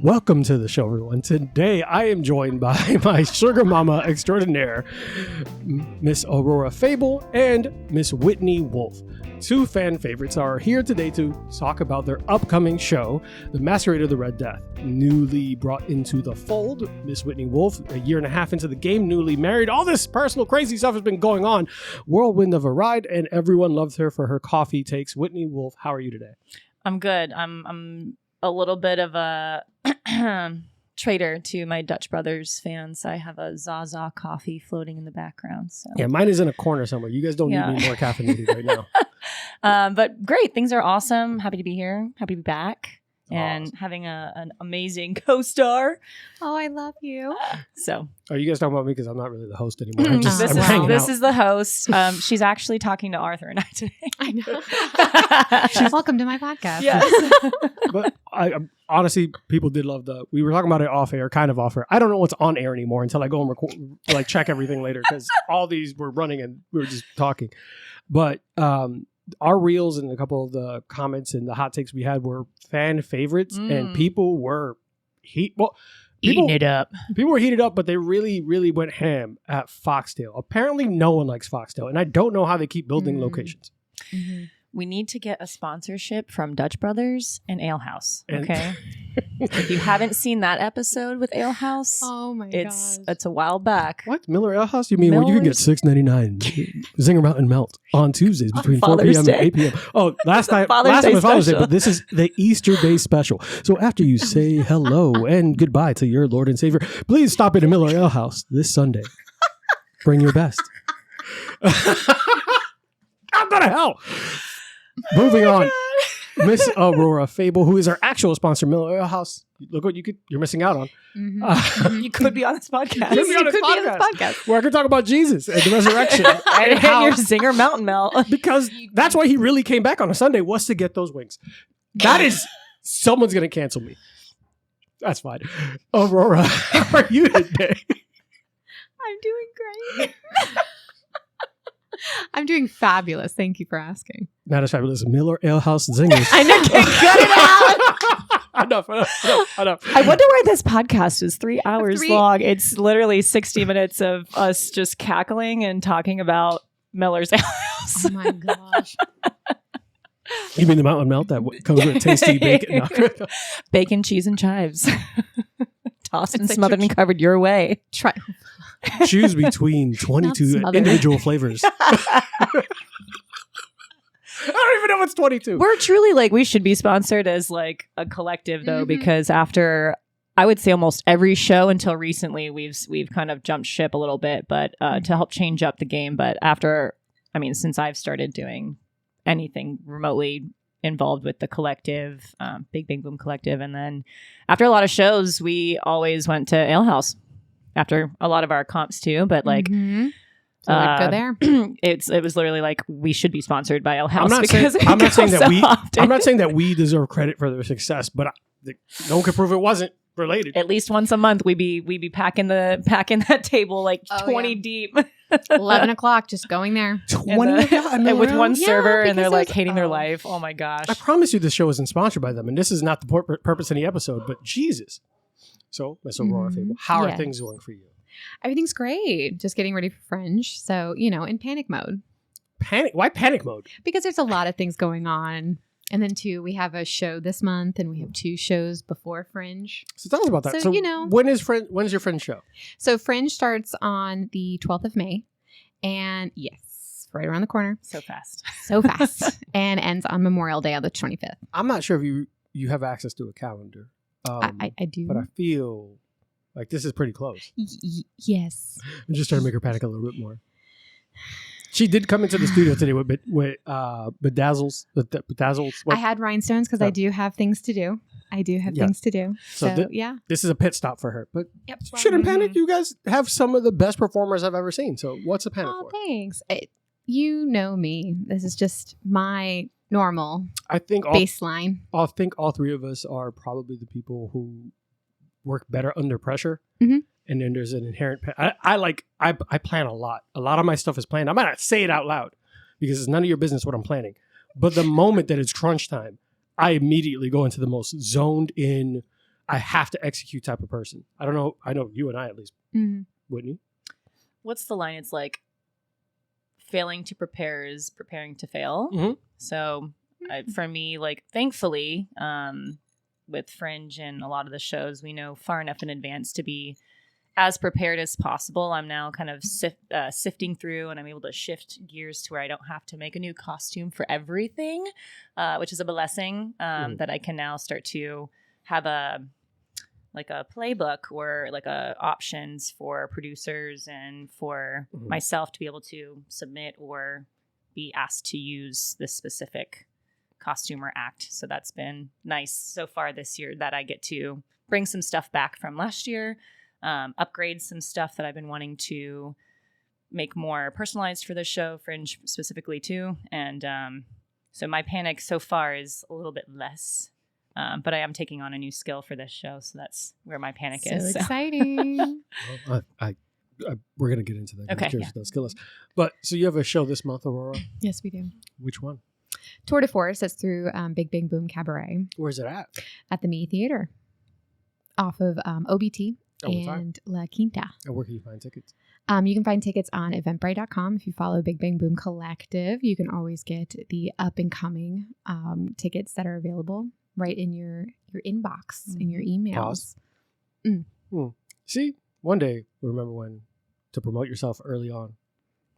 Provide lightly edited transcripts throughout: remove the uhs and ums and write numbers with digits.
Welcome to the show, everyone. Today, I am joined by my sugar mama extraordinaire, Miss Aurora Fable and Miss Whitney Wolfe. Two fan favorites are here today to talk about their upcoming show, The Masquerade of the Red Death. Newly brought into the fold, Miss Whitney Wolfe, a year and a half into the game, newly married. All this personal crazy stuff has been going on. Whirlwind of a ride, and everyone loves her for her coffee takes. Whitney Wolfe, how are you today? I'm good. I'm a little bit of a traitor to my Dutch Brothers fans. I have a Zaza coffee floating in the background. So. Yeah, mine is in a corner somewhere. You guys don't need me more caffeinated right now. But great. Things are awesome. Happy to be here. Happy to be back. And having an amazing co-star. Oh, I love you. Are you guys talking about me? Because I'm not really the host anymore. This is the host. She's actually talking to Arthur and I today. I know. Welcome to my podcast. Yes. But I honestly, people did love we were talking about it off air, kind of off air. I don't know what's on air anymore until I go and record, check everything later, because all these were running and we were just talking. But our reels and a couple of the comments and the hot takes we had were fan favorites, and people were eating it up. People were heated up, but they really, really went ham at Foxtail. Apparently, no one likes Foxtail, and I don't know how they keep building locations. Mm-hmm. We need to get a sponsorship from Dutch Brothers and Ale House. Okay. If you haven't seen that episode with Ale House, oh my gosh. It's a while back. What? Miller Ale House? You mean when you can get $6.99 Zinger Mountain Melt on Tuesdays between 4 p.m. and 8 p.m. Oh, last time was Father's Day, but this is the Easter Day special. So after you say hello and goodbye to your Lord and Savior, please stop at a Miller Ale House this Sunday. Bring your best. I'm going to hell. Moving on, Miss Aurora Fable, who is our actual sponsor, Miller Ale House. Look what you're missing out on. Mm-hmm. You could be on this podcast. You could be on this podcast. Where I could talk about Jesus and the resurrection. And your Zinger Mountain Melt. Because that's why he really came back on a Sunday, was to get those wings. That is, someone's going to cancel me. That's fine. Aurora, how are you today? I'm doing great. I'm doing fabulous. Thank you for asking. Not as fabulous. Miller Ale House Zingers. I know. Cut it out. Enough. I wonder why this podcast is 3 hours long. It's literally 60 minutes of us just cackling and talking about Miller's Ale House. Oh my gosh. You mean the Mountain Melt that comes with tasty bacon? Bacon, cheese, and chives. Tossed and smothered and covered your way. Choose between 22 individual flavors. I don't even know what's 22. We're truly we should be sponsored as a collective though, because after I would say almost every show until recently, we've kind of jumped ship a little bit, but to help change up the game. But since I've started doing anything remotely involved with the collective, Big Bang Boom Collective, and then after a lot of shows, we always went to Ale House. After a lot of our comps too, but so go there. It was literally we should be sponsored by Ale House. I'm not saying that we deserve credit for their success, but no one could prove it wasn't related. At least once a month, we be packing that table 20 deep. 11 o'clock, just going there. 20 and with one server, and they're hating their life. Oh my gosh! I promise you, this show isn't sponsored by them, and this is not the purpose of the episode. But Jesus. So, Miss Aurora Fable, how are things going for you? Everything's great. Just getting ready for Fringe. So, in panic mode. Panic? Why panic mode? Because there's a lot of things going on. And then, too, we have a show this month, and we have 2 shows before Fringe. So tell us about that. So when's your Fringe show? So Fringe starts on the 12th of May. And yes, right around the corner. So fast. And ends on Memorial Day on the 25th. I'm not sure if you have access to a calendar. I do. But I feel like this is pretty close. Yes. I'm just trying to make her panic a little bit more. She did come into the studio today with bedazzles. I had rhinestones because I do have things to do. So this is a pit stop for her. But shouldn't panic. You guys have some of the best performers I've ever seen. So what's a panic for? Thanks. You know me. This is just my normal baseline. I think all 3 of us are probably the people who work better under pressure. And then there's an inherent I plan a lot. A lot of my stuff is planned. I might not say it out loud because it's none of your business what I'm planning. But the moment that it's crunch time, I immediately go into the most zoned in I have to execute type of person. I don't know. I know you and I at least. Mhm. Whitney? What's the line? It's like failing to prepare is preparing to fail. Mhm. So for me, like thankfully, with Fringe and a lot of the shows, we know far enough in advance to be as prepared as possible. I'm now kind of sifting through, and I'm able to shift gears to where I don't have to make a new costume for everything, which is a blessing. That I can now start to have a playbook or like options for producers and for myself to be able to submit or be asked to use this specific costume or act. So that's been nice so far this year that I get to bring some stuff back from last year, upgrade some stuff that I've been wanting to make more personalized for the show, Fringe specifically too. And so my panic so far is a little bit less. But I am taking on a new skill for this show, so that's where my panic is. So exciting. Well, we're going to get into that. I'm Okay, curious what that skill is. But so you have a show this month, Aurora? Yes, we do. Which one? Tour de Force. That's through Big Bang Boom Cabaret Where's it at? at the Me Theater off of OBT what time? and La Quinta. And where can you find tickets? You can find tickets on eventbrite.com. If you follow Big Bang Boom Collective, you can always get the up and coming tickets that are available right in your inbox, in your emails. Pause. See, one day we'll remember when to promote yourself early on.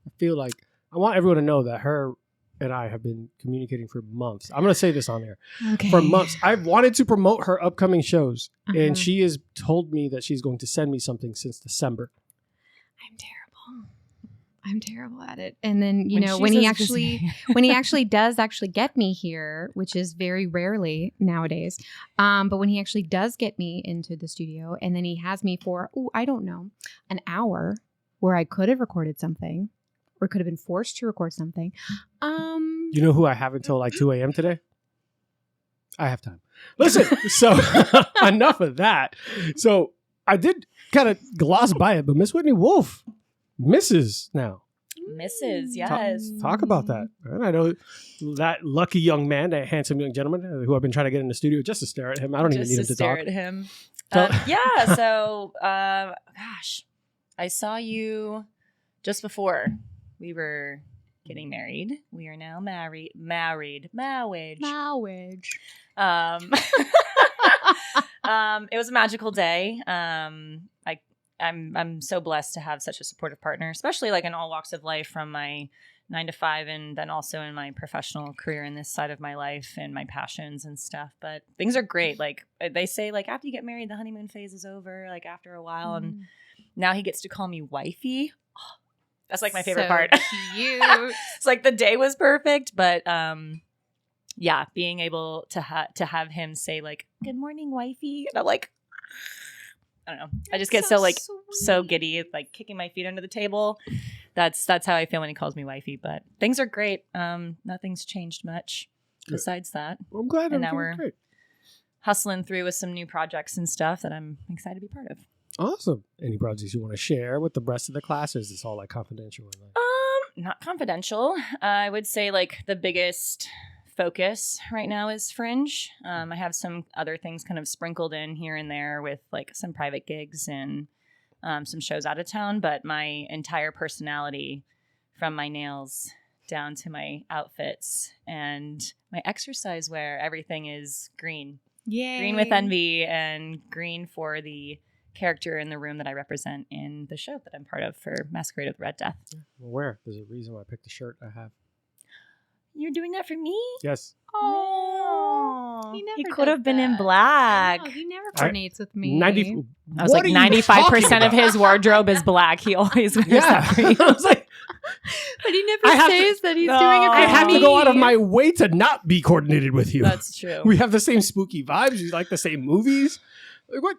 I feel like I want everyone to know that her and I have been communicating for months. I'm going to say this on air. Okay. For months. I've wanted to promote her upcoming shows, Uh-huh. and she has told me that she's going to send me something since December. I'm terrible at it. And then, When when he she's as actually busy. when he actually does get me here, which is very rarely nowadays. But when he actually does get me into the studio, and then he has me for, I don't know, an hour where I could have recorded something or could have been forced to record something. You know who I have until like 2 a.m. today? I have time. Listen, so enough of that. So I did kind of gloss by it, but Miss Whitney Wolfe, Mrs. now. Mrs. Yes. Talk about that. And I know that lucky young man, that handsome young gentleman who I've been trying to get in the studio just to stare at him. I don't even need him to stare talk. at him. Tell- Yeah. So, gosh, I saw you just before we were getting married. We are now married. Marriage. Marriage. It was a magical day. I'm so blessed to have such a supportive partner, especially like in all walks of life, from my 9 to 5 and then also in my professional career in this side of my life and my passions and stuff. But things are great. Like they say, like after you get married, the honeymoon phase is over, like after a while. And now he gets to call me wifey. Oh, that's like my favorite part. Cute. It's like the day was perfect, but yeah, being able to have him say like, "Good morning, wifey," and I'm like, I don't know. I just get so giddy, like kicking my feet under the table. That's how I feel when he calls me wifey. But things are great. Nothing's changed much besides that. Well, I'm glad. And now everything's we're great. hustling through with some new projects and stuff that I'm excited to be part of. Awesome. Any projects you want to share with the rest of the class, or is this all like confidential? And, like... Not confidential. I would say like the biggest focus right now is Fringe. I have some other things kind of sprinkled in here and there with like some private gigs and some shows out of town, but my entire personality, from my nails down to my outfits and my exercise wear, everything is green. Yay. Green with envy and green for the character in the room that I represent in the show that I'm part of for Masquerade with Red Death. Well, where? There's a reason why I picked the shirt I have. You're doing that for me? Yes. Oh, He could have been in black. No, he never coordinates with me. 90. I was What like, are you 95% talking of his wardrobe is black. He always wears that Yeah. green. I was like, But he I never have to- says that he's No. doing it for I have me. to go out of my way to not be coordinated with you. That's true. We have the same spooky vibes. You like the same movies. Like, what?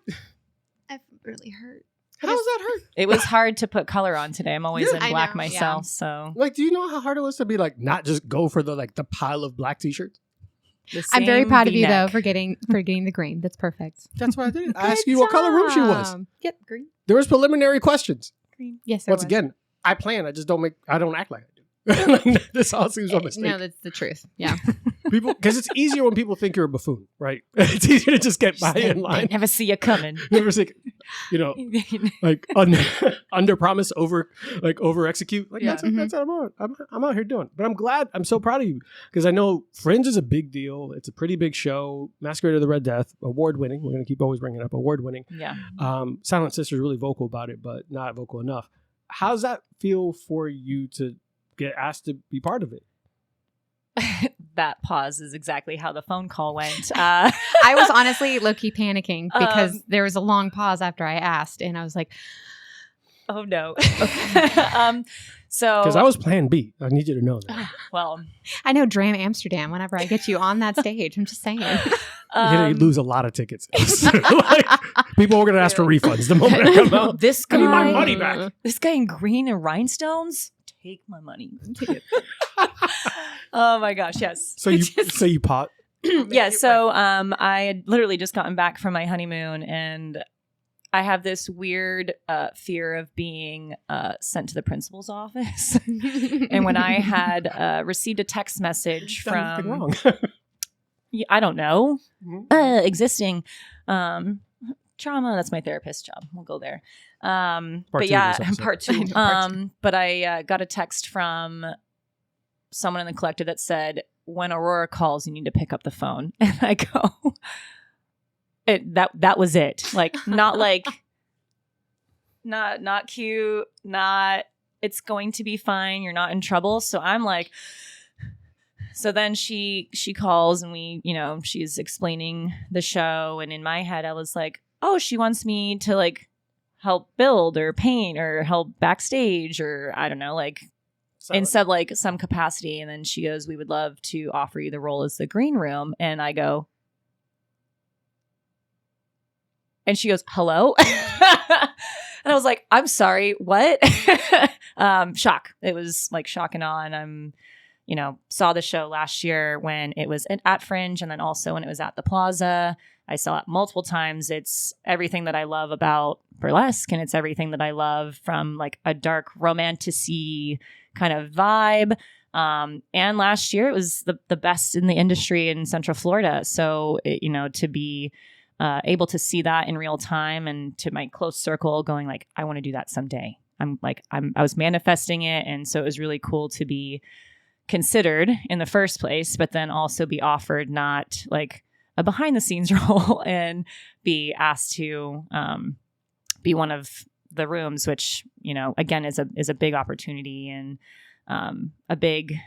I've really hurt. How does that hurt? It was hard to put color on today. I'm always Yeah. in I black know, myself, yeah. so Like, do you know how hard it was to be like, not just go for the pile of black t-shirts? the I'm very same proud of you V-neck. though for getting the green. That's perfect. That's what I did. I asked you what color room she was. Yep, green. There was preliminary questions. Green. Yes, there Once was. again, I plan. I just don't act like I do. Like, this all seems a mistake. No, that's the truth. Yeah. People, because it's easier when people think you're a buffoon, right? It's easier to just get by in They line. never see you coming. Never say, like under promise, over execute. Like Yeah. that's what I'm out here doing. But I'm so proud of you because I know Fringe is a big deal. It's a pretty big show. Masquerade of the Red Death, award winning. We're gonna keep always bringing it up, award winning. Yeah. Silent Sister's really vocal about it, but not vocal enough. How's that feel for you to get asked to be part of it? That pause is exactly how the phone call went. I was honestly low-key panicking because there was a long pause after I asked, and I was like, oh no. Because I was plan B. I need you to know that. Well, I know Dram Amsterdam whenever I get you on that stage. I'm just saying. You're going to lose a lot of tickets. Like, people are going to ask for refunds the moment I come out. This I need my guy, money back. this guy in green and rhinestones, take my money. Oh my gosh, yes. So you pot. Yeah, so I had literally just gotten back from my honeymoon, and I have this weird fear of being sent to the principal's office. And when I had received a text message Nothing from, wrong. I don't know, Mhm. existing trauma. That's my therapist's job. We'll go there. But two yeah, of this episode. part two. Part two. But I got a text from someone in the collective that said, when Aurora calls, you need to pick up the phone. And I go, that was it. Like, not cute, not, it's going to be fine. You're not in trouble. So I'm like, so then she calls and we, she's explaining the show. And in my head, I was like, oh, she wants me to like help build or paint or help backstage or I don't know, like instead like some capacity. And then she goes, we would love to offer you the role as the green room. And I go, and she goes, hello. And I was like, I'm sorry, what? Shock. It was like shock and awe. And saw the show last year when it was at Fringe and then also when it was at the Plaza. I saw it multiple times. It's everything that I love about burlesque, and it's everything that I love from like a dark romantasy kind of vibe. And last year it was the best in the industry in Central Florida. So, to be able to see that in real time and to my close circle going like, I want to do that someday. I was manifesting it. And so it was really cool to be considered in the first place, but then also be offered not like a behind the scenes role and be asked to be one of the rooms, which, again, is a big opportunity and a big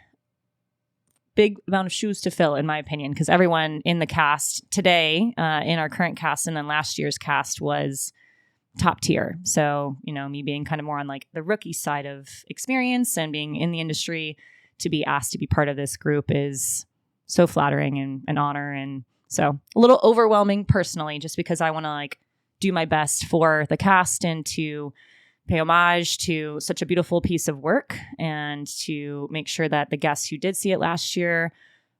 amount of shoes to fill, in my opinion, because everyone in the cast today, in our current cast and then last year's cast was top tier. So, me being kind of more on like the rookie side of experience and being in the industry, to be asked to be part of this group is so flattering and an honor. And so a little overwhelming personally, just because I want to like do my best for the cast and to pay homage to such a beautiful piece of work and to make sure that the guests who did see it last year,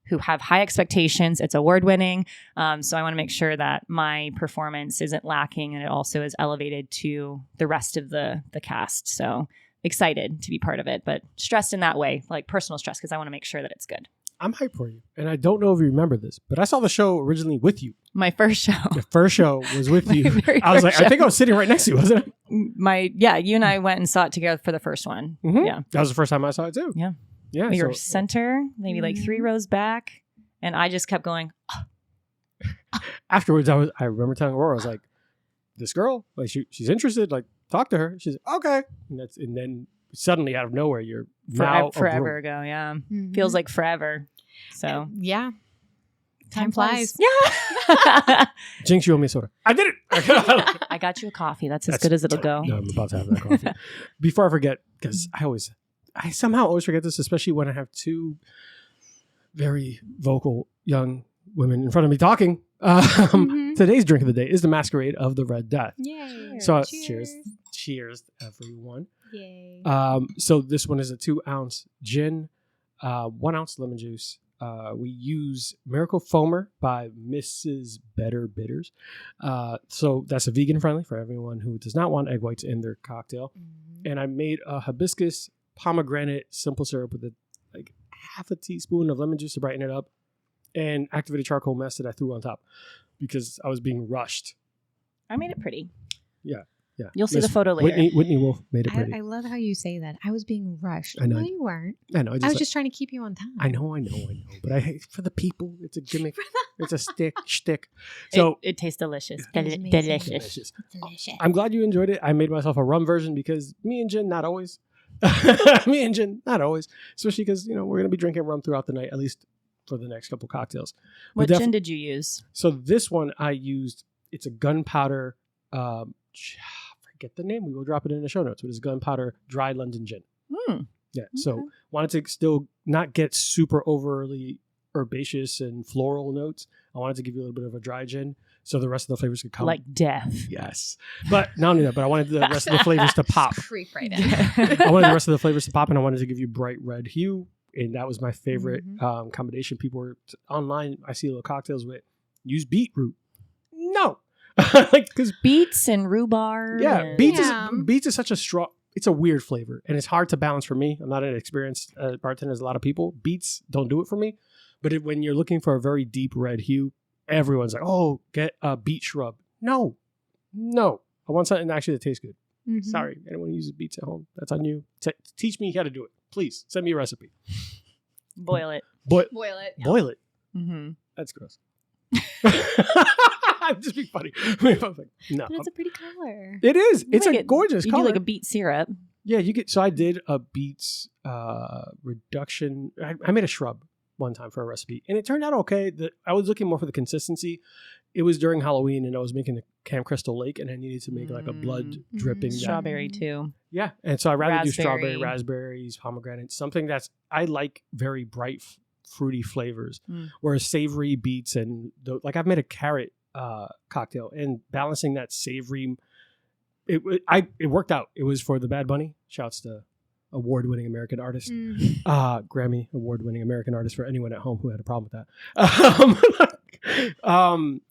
who have high expectations, it's award winning. So I want to make sure that my performance isn't lacking and it also is elevated to the rest of the cast. So excited to be part of it, but stressed in that way, like personal stress, because I want to make sure that it's good. I'm hyped for you. And I don't know if you remember this, but I saw the show originally with you. My first show. The first show was with you. very I was like, first I think I was sitting right next to you, wasn't it? You and I went and saw it together for the first one. Mm-hmm. Yeah. That was the first time I saw it too. Yeah. Yeah. We were center, maybe like 3 rows back. And I just kept going. Afterwards, I remember telling Aurora, I was like, this girl, like she's interested, like talk to her. She's okay. And then suddenly out of nowhere, you're now forever ago. Yeah. Mm-hmm. Feels like forever. So yeah. Time flies. Yeah. Jinx, you owe me a soda. I did it. I got you a coffee. That's as good as it'll go. No, I'm about to have that coffee. Before I forget, because I somehow always forget this, especially when I have 2 very vocal young women in front of me talking. Today's drink of the day is the Masquerade of the Red Death. Yay. So cheers, everyone. Yay. So this one is a 2-ounce gin, 1 ounce lemon juice. We use Miracle Foamer by Mrs. Better Bitters. So that's a vegan friendly for everyone who does not want egg whites in their cocktail. Mm-hmm. And I made a hibiscus pomegranate simple syrup with like half a teaspoon of lemon juice to brighten it up. and activated charcoal mess that I threw on top because I was being rushed. I made it pretty. Yeah. You'll see the photo later. Whitney Wolfe made it pretty. I love how you say that. I was being rushed. I know. No, you weren't. I know. I was just trying to keep you on time. I know. But I hate for the people. It's a gimmick. It's a shtick. So it tastes delicious. Delicious. I'm glad you enjoyed it. I made myself a rum version because me and Jen, not always. Especially because, we're going to be drinking rum throughout the night, at least for the next couple cocktails. What gin did you use? So this one I used, it's a gunpowder, forget the name. We will drop it in the show notes, but it's gunpowder dry London gin. Yeah. Okay. So wanted to still not get super overly herbaceous and floral notes. I wanted to give you a little bit of a dry gin so the rest of the flavors could come. Like death. Yes. But not only that, but I wanted the rest of the flavors to pop. Creep right in. I wanted the rest of the flavors to pop, and I wanted to give you bright red hue. And that was my favorite combination. People were online. I see little cocktails with use beetroot. No. Because beets and rhubarb. Yeah. Beets is such a strong, it's a weird flavor, and it's hard to balance for me. I'm not an experienced bartender as a lot of people. Beets don't do it for me. But when you're looking for a very deep red hue, everyone's like, oh, get a beet shrub. No. I want something actually that tastes good. Mm-hmm. Sorry, anyone who uses beets at home, that's on you. Teach me how to do it. Please, send me a recipe. Boil it. Boil it. Yeah. Boil it. Mm-hmm. That's gross. I'm just being funny. No. But it's a pretty color. It is. It's a gorgeous color. You do like a beet syrup. Yeah, you get. So I did a beets reduction. I made a shrub one time for a recipe, and it turned out okay. I was looking more for the consistency. It was during Halloween, and I was making a Camp Crystal Lake, and I needed to make like a blood dripping. Strawberry too. Yeah, and so I'd rather do strawberry, raspberries, pomegranate, something that's I like very bright, fruity flavors, whereas savory beets and like I've made a carrot cocktail, and balancing that savory, it worked out. It was for the Bad Bunny. Shouts to award-winning American artist, Grammy award-winning American artist for anyone at home who had a problem with that.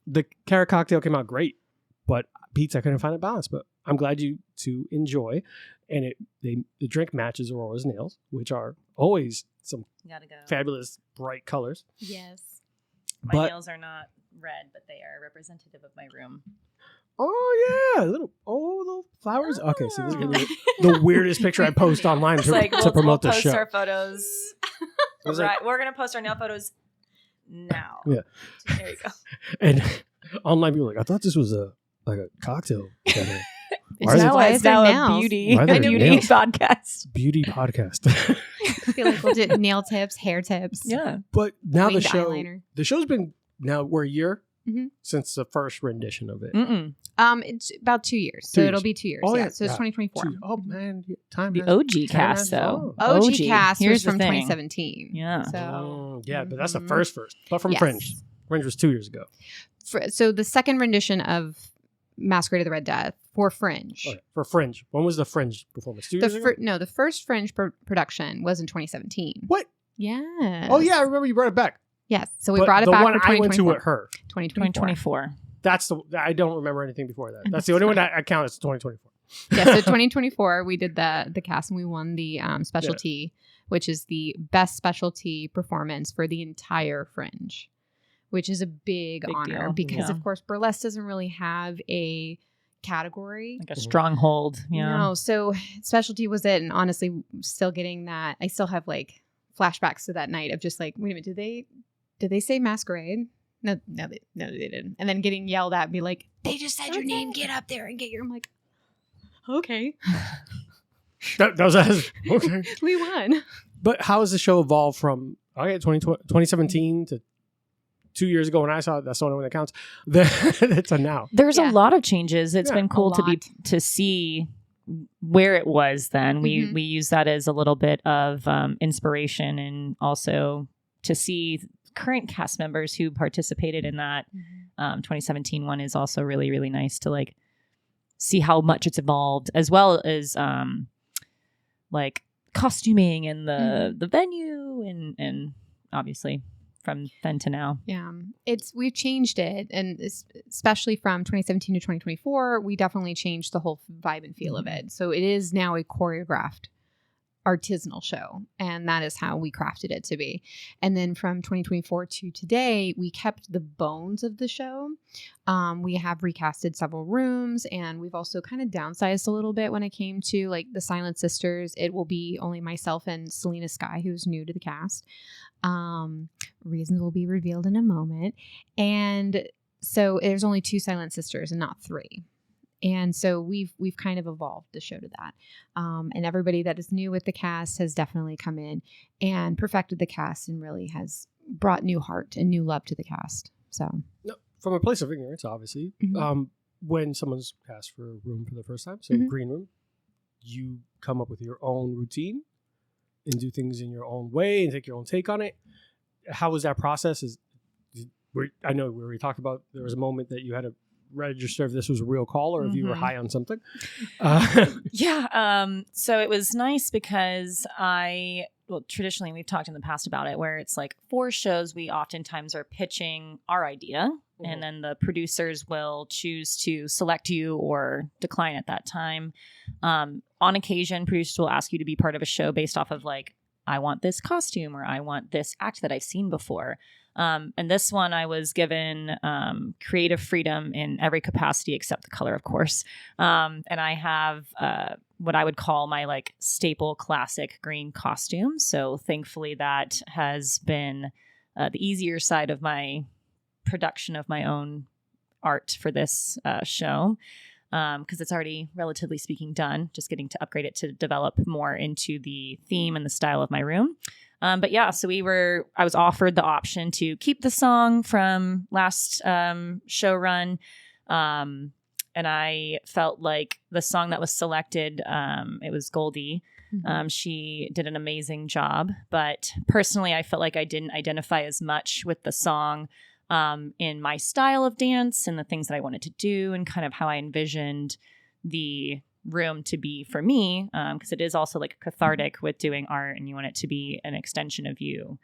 The carrot cocktail came out great, but beets I couldn't find a balance. But I'm glad you to enjoy, and the drink matches Aurora's nails, which are always some fabulous bright colors. Yes, my nails are not red, but they are representative of my room. Oh yeah, little flowers. Oh. Okay, so this is gonna be the weirdest picture I post online to promote the show. We'll post our photos. We're gonna post our nail photos now. Yeah, there you go. And online people are like, I thought this was a cocktail. It's now a beauty podcast. Beauty podcast. I feel like we'll do nail tips, hair tips. Yeah, but now eyeliner. The show's been we're a year. Since the first rendition of it. It's about 2 years. So it'll be 2 years. Oh, yeah. So it's 2024. Oh, man. Time the OG cast, though. OG cast was from 2017. Yeah. So, but that's the first. But from Fringe. Fringe was 2 years ago. So the second rendition of Masquerade of the Red Death for Fringe. Okay. For Fringe. When was the Fringe performance? 2 years ago? No, the first Fringe production was in 2017. What? Yeah. Oh, yeah. I remember you brought it back. Yes, so we brought it back for 2024. I went to with her. 2024. That's I don't remember anything before that. That's the only one that I count as 2024. Yeah, so 2024 we did the cast and we won the specialty, which is the best specialty performance for the entire Fringe, which is a big honor deal. Because of course Burlesque doesn't really have a category, like a stronghold. Yeah. No, so specialty was it, and honestly, still getting that. I still have like flashbacks to that night of just like, wait a minute, did they say Masquerade? No, they didn't. And then getting yelled at, be like, they just said your name. Get up there and get your. I'm like, okay. that was okay. We won. But how has the show evolved from 2017 to 2 years ago when I saw it? That's the only one that counts. To now. There's a lot of changes. It's been cool to see where it was then. We use that as a little bit of inspiration, and also to see current cast members who participated in that 2017 one is also really, really nice to like see how much it's evolved, as well as like costuming and the venue and obviously from then to now. Yeah, we've changed it, and especially from 2017 to 2024, we definitely changed the whole vibe and feel of it. So it is now a choreographed artisanal show, and that is how we crafted it to be. And then from 2024 to today, we kept the bones of the show. We have recasted several rooms, and we've also kind of downsized a little bit when it came to like the Silent Sisters. It will be only myself and Selena Sky, who's new to the cast. Reasons will be revealed in a moment. And so there's only 2 Silent Sisters and not 3. And so we've kind of evolved the show to that. And everybody that is new with the cast has definitely come in and perfected the cast and really has brought new heart and new love to the cast. So No, from a place of ignorance, obviously, when someone's cast for a room for the first time, so green room, you come up with your own routine and do things in your own way and take your own take on it. How was that process? I know we already talked about there was a moment that you had to register if this was a real call or if you were high on something. So it was nice because traditionally we've talked in the past about it where it's like for shows we oftentimes are pitching our idea and then the producers will choose to select you or decline at that time. On occasion, producers will ask you to be part of a show based off of like, I want this costume or I want this act that I've seen before. And this one I was given creative freedom in every capacity except the color, of course. And I have what I would call my like staple classic green costume. So thankfully that has been the easier side of my production of my own art for this show. Because it's already, relatively speaking, done. Just getting to upgrade it to develop more into the theme and the style of my room. But yeah, so I was offered the option to keep the song from last show run. And I felt like the song that was selected, it was Goldie. She did an amazing job. But personally, I felt like I didn't identify as much with the song in my style of dance and the things that I wanted to do and kind of how I envisioned the room to be for me, because it is also like cathartic with doing art and you want it to be an extension of you,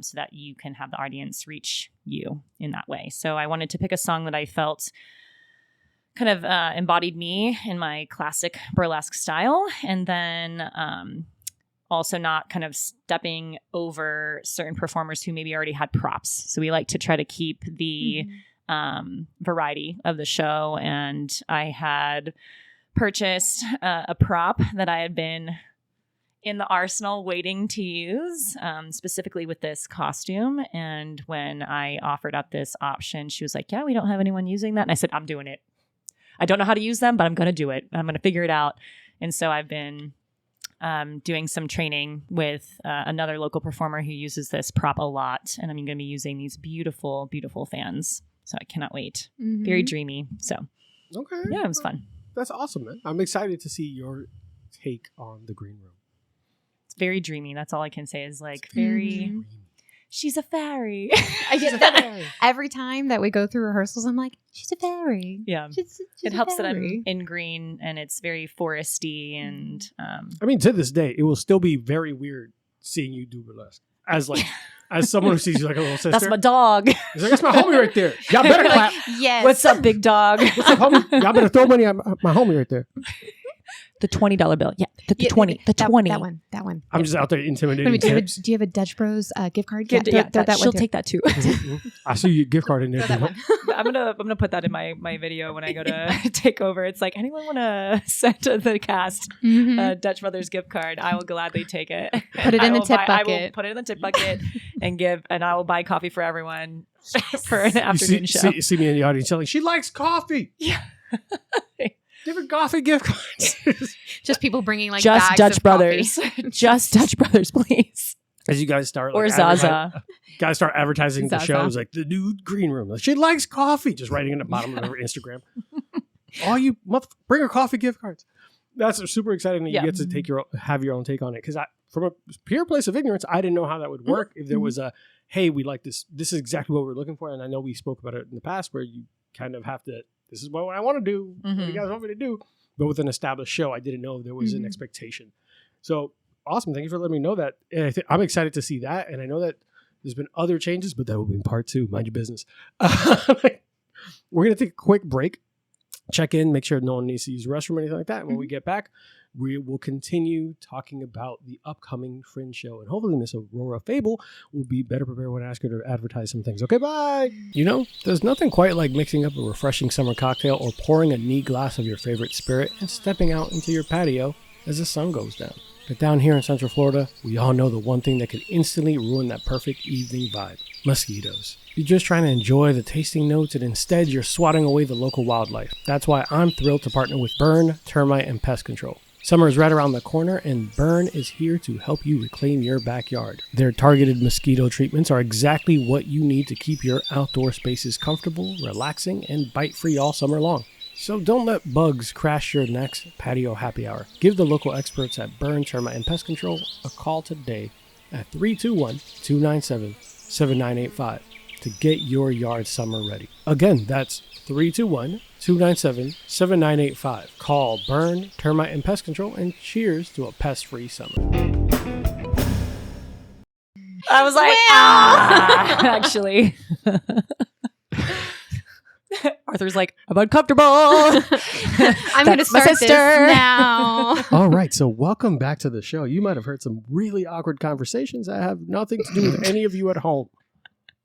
so that you can have the audience reach you in that way. So I wanted to pick a song that I felt kind of embodied me in my classic burlesque style, and then also not kind of stepping over certain performers who maybe already had props. So we like to try to keep the variety of the show. And I had purchased a prop that I had been in the arsenal waiting to use, specifically with this costume. And when I offered up this option, she was like, yeah, we don't have anyone using that. And I said, I'm doing it. I don't know how to use them, but I'm going to do it. I'm going to figure it out. And so I've been doing some training with another local performer who uses this prop a lot. And I'm going to be using these beautiful, beautiful fans. So I cannot wait. Very dreamy. So okay, yeah, it was fun. That's awesome, man. I'm excited to see your take on the green room. It's very dreamy. That's all I can say is like very... She's a fairy. Every time that we go through rehearsals, I'm like, she's a fairy. Yeah. She's it a helps fairy. that I'm in green and it's very foresty and... I mean, to this day, it will still be very weird seeing you do burlesque. As someone who sees you like a little sister. That's my dog. He's like, that's my homie right there. Y'all better clap. Yes. What's up, big dog? What's up, homie? Y'all better throw money at my homie right there. The $20 bill. Yeah, the 20. The 20. That one. I'm just out there intimidating Do kids. you have a Dutch Bros gift card? Throw that one she'll too. take that too. I see your gift card in there. Throw that one. I'm gonna put that in my video when I go to take over. It's like, anyone want to send to the cast Dutch Brothers gift card? I will gladly take it. Put it in the tip I bucket. will put it in the tip bucket and I will buy coffee for everyone for an afternoon show. You see me in the audience yelling, she likes coffee. Yeah. Give her coffee gift cards. Just people bringing like Just bags Dutch of Brothers. coffee. Just Dutch Brothers, please. As you guys start, Or Zaza. Guys start advertising the Zaza. shows like the new green room. Like, she likes coffee. Just writing in the bottom of her Instagram. Bring her coffee gift cards. That's super exciting that you get to have your own take on it. Because from a pure place of ignorance, I didn't know how that would work. If there was hey, we like this. This is exactly what we're looking for. And I know we spoke about it in the past where you kind of have to, this is what I want to do. What do you guys want me to do? But with an established show, I didn't know there was an expectation. So awesome. Thank you for letting me know that. And I'm excited to see that. And I know that there's been other changes, but that will be in part 2. Mind your business. We're going to take a quick break, check in, make sure no one needs to use the restroom or anything like that. And when we get back, we will continue talking about the upcoming Fringe show. And hopefully Miss Aurora Fable will be better prepared when I ask her to advertise some things. Okay, bye! You know, there's nothing quite like mixing up a refreshing summer cocktail or pouring a neat glass of your favorite spirit and stepping out into your patio as the sun goes down. But down here in Central Florida, we all know the one thing that could instantly ruin that perfect evening vibe: mosquitoes. You're just trying to enjoy the tasting notes, and instead you're swatting away the local wildlife. That's why I'm thrilled to partner with Burn, Termite, and Pest Control. Summer is right around the corner, and Burn is here to help you reclaim your backyard. Their targeted mosquito treatments are exactly what you need to keep your outdoor spaces comfortable, relaxing, and bite-free all summer long. So don't let bugs crash your next patio happy hour. Give the local experts at Burn, Termite, and Pest Control a call today at 321-297-7985 to get your yard summer ready. Again, that's 321-297-7985. Call Burn, Termite, and Pest Control, and cheers to a pest-free summer. I was like, actually. Arthur's like, I'm uncomfortable. I'm going to start this now. All right, so welcome back to the show. You might have heard some really awkward conversations that have nothing to do with any of you at home.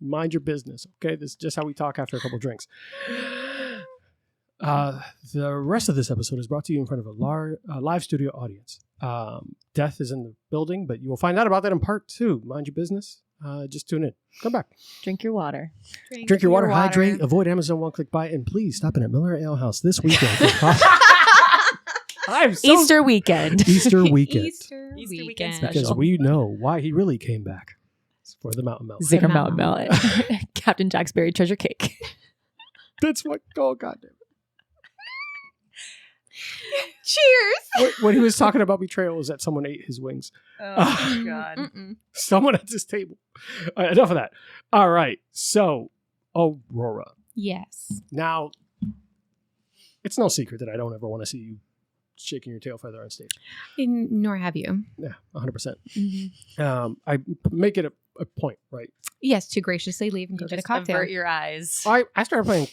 Mind your business, okay? This is just how we talk after a couple drinks. The rest of this episode is brought to you in front of a live studio audience. Death is in the building, but you will find out about that in part 2. Mind your business. Just tune in. Come back. Drink your water. Drink your water, hydrate, avoid Amazon one-click buy, and please stop in at Miller Ale House this weekend. Easter weekend. Easter weekend. Easter weekend Because special. we know why he really came back. It's for the Mountain Milk. Zinger Mountain Milk. Captain Jack's Berry Treasure Cake. That's what, oh goddamn. Cheers. When he was talking about betrayal, was that someone ate his wings. Oh my God. Someone at this table. All right, enough of that. All right. So, Aurora. Yes. Now, it's no secret that I don't ever want to see you shaking your tail feather on stage. Nor have you. Yeah, 100%. Mm-hmm. I make it a point, right? Yes, to graciously leave and go get a cocktail. Avert your eyes. I started playing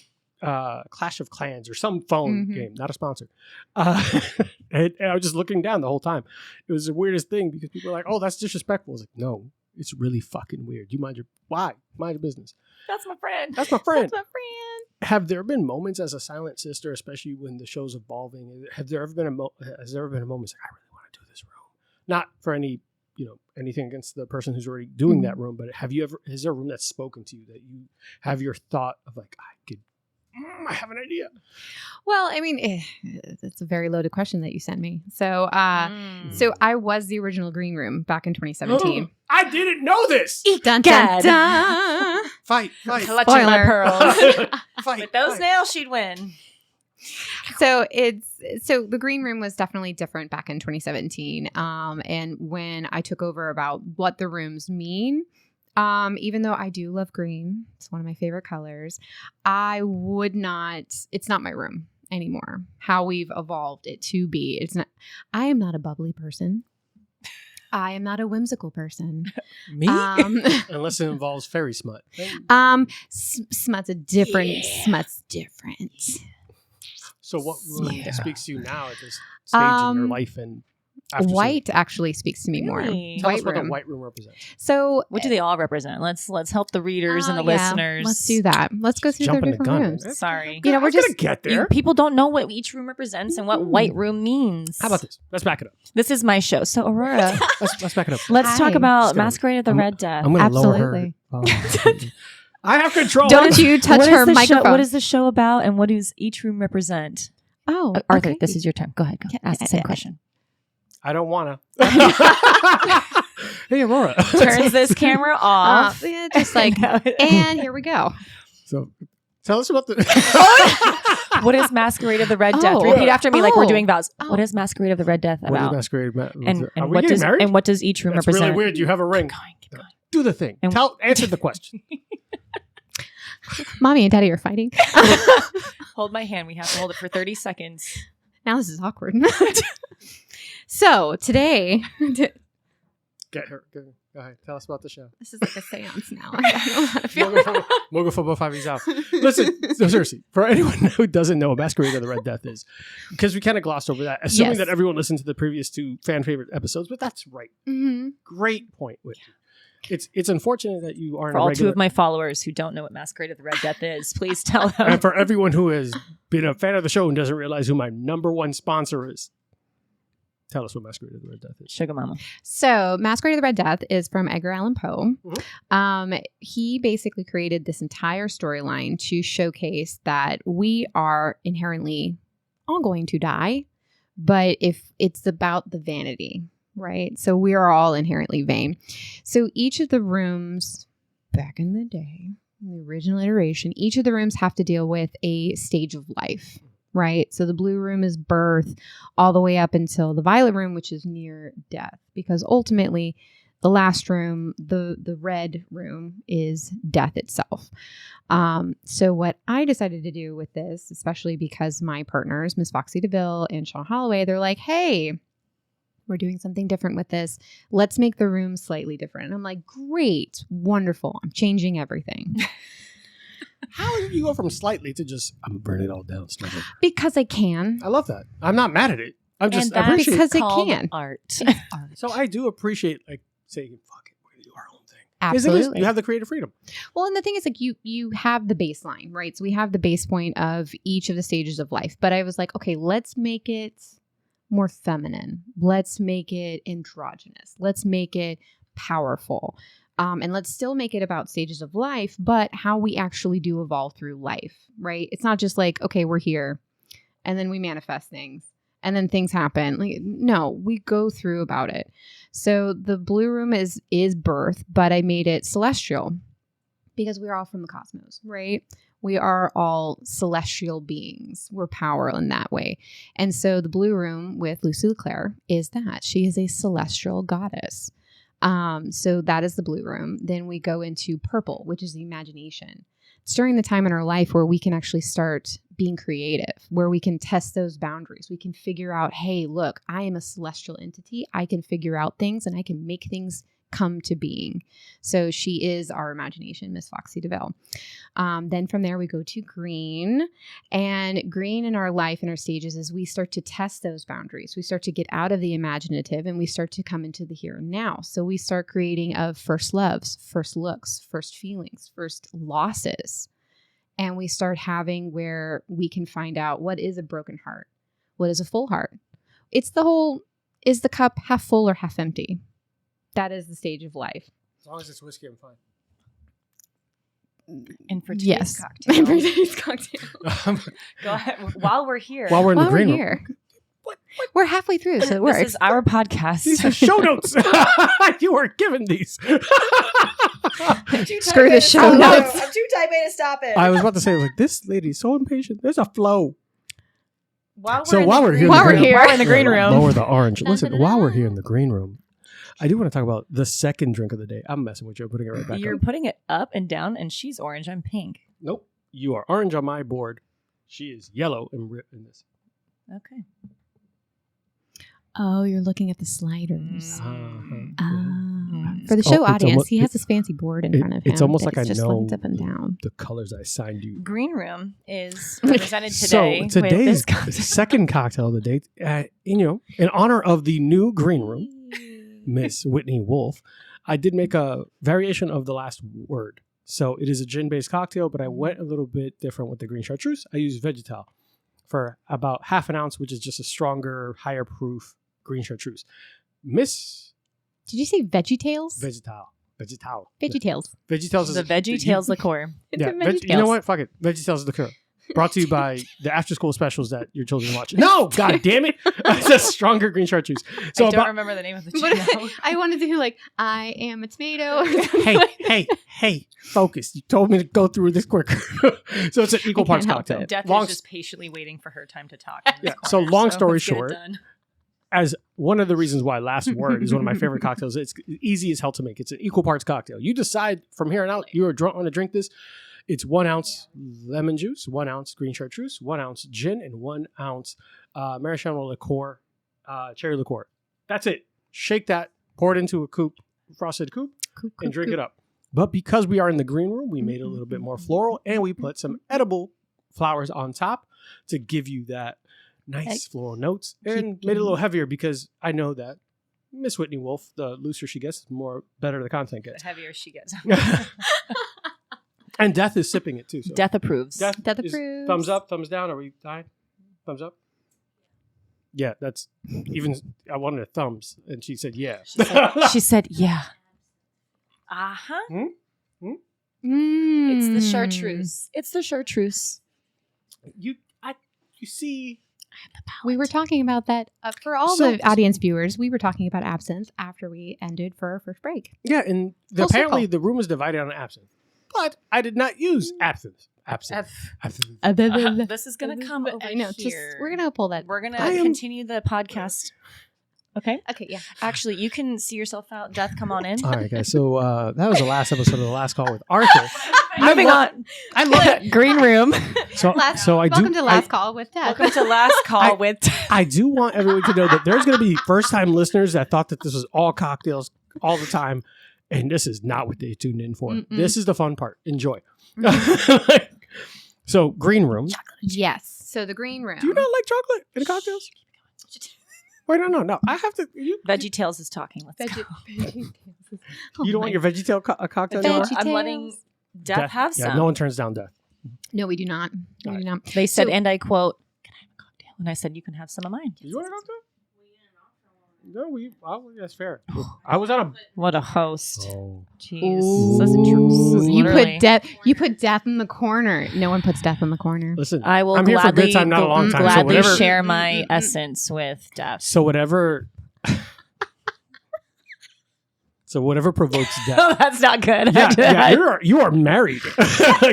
Clash of Clans or some phone game, not a sponsor. And I was just looking down the whole time. It was the weirdest thing because people were like, "Oh, that's disrespectful." I was like, "No, it's really fucking weird. You mind your business." That's my friend. That's my friend. That's my friend. Have there been moments as a silent sister, especially when the show's evolving? Has there ever been a moment like, I really want to do this room? Not for any, anything against the person who's already doing that room, but is there a room that's spoken to you that you have your thought of like, I have an idea? Well, I mean, it's a very loaded question that you sent me. So, so I was the original Green Room back in 2017. I didn't know this. Dun, dun, dun. Fight. Clutching my pearls. Fight. With those nails, she'd win. So the Green Room was definitely different back in 2017. And when I took over about what the rooms mean, even though I do love green, it's one of my favorite colors, it's not my room anymore. How we've evolved it to be. I am not a bubbly person. I am not a whimsical person. Me? Unless it involves fairy smut. Smut's different. Smut's different. So what room speaks to you now at this stage in your life and after white actually speaks to me more. Tell us what the white room represents. So what do they all represent? Let's help the readers and the listeners. Let's do that. Let's go through their different rooms. Sorry. We're just get there. People don't know what each room represents and what white room means. How about this? Let's back it up. This is my show. So Aurora, let's back it up. Let's talk about Masquerade of the Red Death. I'm going to lower her. I have control. Don't you touch her microphone. What is the show about and what does each room represent? Oh, Arthur, this is your time. Go ahead. Ask the same question. I don't want to. Hey, Aurora. Turns this camera off. Just like, and here we go. So tell us about the... What is Masquerade of the Red Death? Repeat after me like we're doing vows. What is Masquerade of the Red Death about? What is Masquerade? And what does each room That's represent? Really weird. You have a ring. Keep going. Do the thing. Answer the question. Mommy and Daddy are fighting. Hold my hand. We have to hold it for 30 seconds. Now this is awkward. So today, get her. Go ahead. Tell us about the show. This is like a seance now. I don't know how to feel. Mogo Football 5 out. Listen, no, seriously, for anyone who doesn't know what Masquerade of the Red Death is, because we kind of glossed over that, assuming that everyone listened to the previous 2 fan favorite episodes, but that's right. Mm-hmm. Great point, Whitney. It's unfortunate that you aren't For all 2 of my followers who don't know what Masquerade of the Red Death is, please tell them. And for everyone who has been a fan of the show and doesn't realize who my number 1 sponsor is, tell us what Masquerade of the Red Death is. Sugar Mama. So Masquerade of the Red Death is from Edgar Allan Poe. Mm-hmm. He basically created this entire storyline to showcase that we are inherently all going to die, but if it's about the vanity, right? So we are all inherently vain. So each of the rooms back in the day, in the original iteration, each of the rooms have to deal with a stage of life, right? So the blue room is birth all the way up until the violet room, which is near death, because ultimately the last room, the red room, is death itself. So what I decided to do with this, especially because my partners, Miss Foxy DeVille and Sean Holloway, they're like, hey, we're doing something different with this. Let's make the room slightly different. And I'm like, great, wonderful. I'm changing everything. How did you go from slightly to just, I'm going to burn it all down? Slightly? Because I can. I love that. I'm not mad at it. I'm just, I and that's appreciate because it called can. art. So I do appreciate, like, saying, fuck it, we're going to do our own thing. 'Cause Absolutely. you have the creative freedom. Well, and the thing is, like, you have the baseline, right? So we have the base point of each of the stages of life. But I was like, okay, let's make it more feminine. Let's make it androgynous. Let's make it powerful. And let's still make it about stages of life, but how we actually do evolve through life, right? It's not just like, okay, we're here and then we manifest things and then things happen. Like, no, we go through about it. So the blue room is birth, but I made it celestial because we're all from the cosmos, right? We are all celestial beings. We're power in that way. And so the blue room with Lucy LeClaire is that. She is a celestial goddess. So that is the blue room. Then we go into purple, which is the imagination. It's during the time in our life where we can actually start being creative, where we can test those boundaries. We can figure out, hey, look, I am a celestial entity. I can figure out things and I can make things come to being. So she is our imagination, Miss Foxy DeVille. Then from there we go to green, and green in our life and our stages is we start to test those boundaries. We start to get out of the imaginative and we start to come into the here and now. So we start creating of first loves, first looks, first feelings, first losses. And we start having where we can find out what is a broken heart, what is a full heart. It's the whole, is the cup half full or half empty? That is the stage of life. As long as it's whiskey, I'm fine. And for today's cocktail. And for today's cocktail. Go ahead. While we're here. While we're in the green room. Here. We're halfway through, so it works. This is our podcast. These are show notes. You were given these. Screw the show notes. I'm too type A to stop it. I was about to say, like, this lady's so impatient. There's a flow. While we're here in the green room. Lower the orange. Listen, while we're here in the green room, I do want to talk about the second drink of the day. I'm messing with you. I'm putting it right back You're up. putting it up and down, and she's orange. I'm pink. Nope. You are orange on my board. She is yellow in this. Okay. Oh, you're looking at the sliders. For the Oh, show it's audience, almost- he has this fancy board in front of him. It's almost that like I just know slides up and down. the colors I assigned you. Green room is represented today. So with today's this cocktail. second cocktail of the day, in honor of the new green room, Miss Whitney Wolfe, I did make a variation of the last word. So it is a gin-based cocktail, but I went a little bit different with the Green Chartreuse. I used Vegetal for about half an ounce, which is just a stronger, higher proof Green Chartreuse. Miss Did you say VeggieTales? Vegetal. VeggieTales. VeggieTales is The VeggieTales liqueur. It's a you VeggieTales. know what? Fuck it. VeggieTales liqueur. Brought to you by the after school specials that your children watch. No, god damn it! It's a stronger Green Chartreuse. So I don't remember the name of the channel. I wanted to do like, I am a tomato. hey, focus. You told me to go through this quicker. So it's an equal parts help cocktail. Death Long- is just patiently waiting for her time to talk. in this Yeah, so corner, long story let's get it short, done. As one of the reasons why Last Word is one of my favorite cocktails, it's easy as hell to make. It's an equal parts cocktail. You decide from here on out, you are want to drink this. It's 1 ounce lemon juice, 1 ounce green chartreuse, 1 ounce gin, and 1 ounce maraschino liqueur, cherry liqueur. That's it. Shake that, pour it into a frosted coupe, and drink it up. But because we are in the green room, we made it a little bit more floral, and we put some edible flowers on top to give you that nice floral notes, and made it a little heavier because I know that Miss Whitney Wolfe, the looser she gets, the better the content gets. The heavier she gets. And Death is sipping it too. So. Death approves. Death approves. Thumbs up, thumbs down. Are we tied? Thumbs up? Yeah, that's even. I wanted a thumbs, and she said, "Yeah." She said, "Yeah." Uh-huh. It's the chartreuse. It's the chartreuse. You see. We were talking about that for all the audience viewers. We were talking about absinthe after we ended for our first break. Yeah, and apparently the room is divided on absinthe, but I did not use absinthe. This is going to come over here. We're going to pull that. We're going to continue the podcast. Okay. Okay. Yeah. Actually, you can see yourself out. Death, come on in. All right, guys. So that was the last episode of The Last Call with Arthur. Moving on. I love it. Green room. Welcome to Last Call with Death. Welcome to Last Call with Death. I do want everyone to know that there's going to be first-time listeners that thought that this was all cocktails all the time, and this is not what they tuned in for. This is the fun part. Enjoy. So, green room. Yes. So the green room. Do you not like chocolate in cocktails? Wait, no. I have to. Veggie Tales is talking. Let's go. You don't want your VeggieTale cocktail anymore? I'm letting Death have some. Yeah, no one turns down Death. No, we do not. We do not. They said, and I quote, "Can I have a cocktail?" And I said, "You can have some of mine." You want a cocktail? No, that's fair. I was on a... What a host. Oh. Jeez. This is true. You put Death in the corner. No one puts Death in the corner. Listen, I will I'm here for a good time, not a long time. Gladly share my essence with Death. So whatever provokes Death. Oh, that's not good. You are married.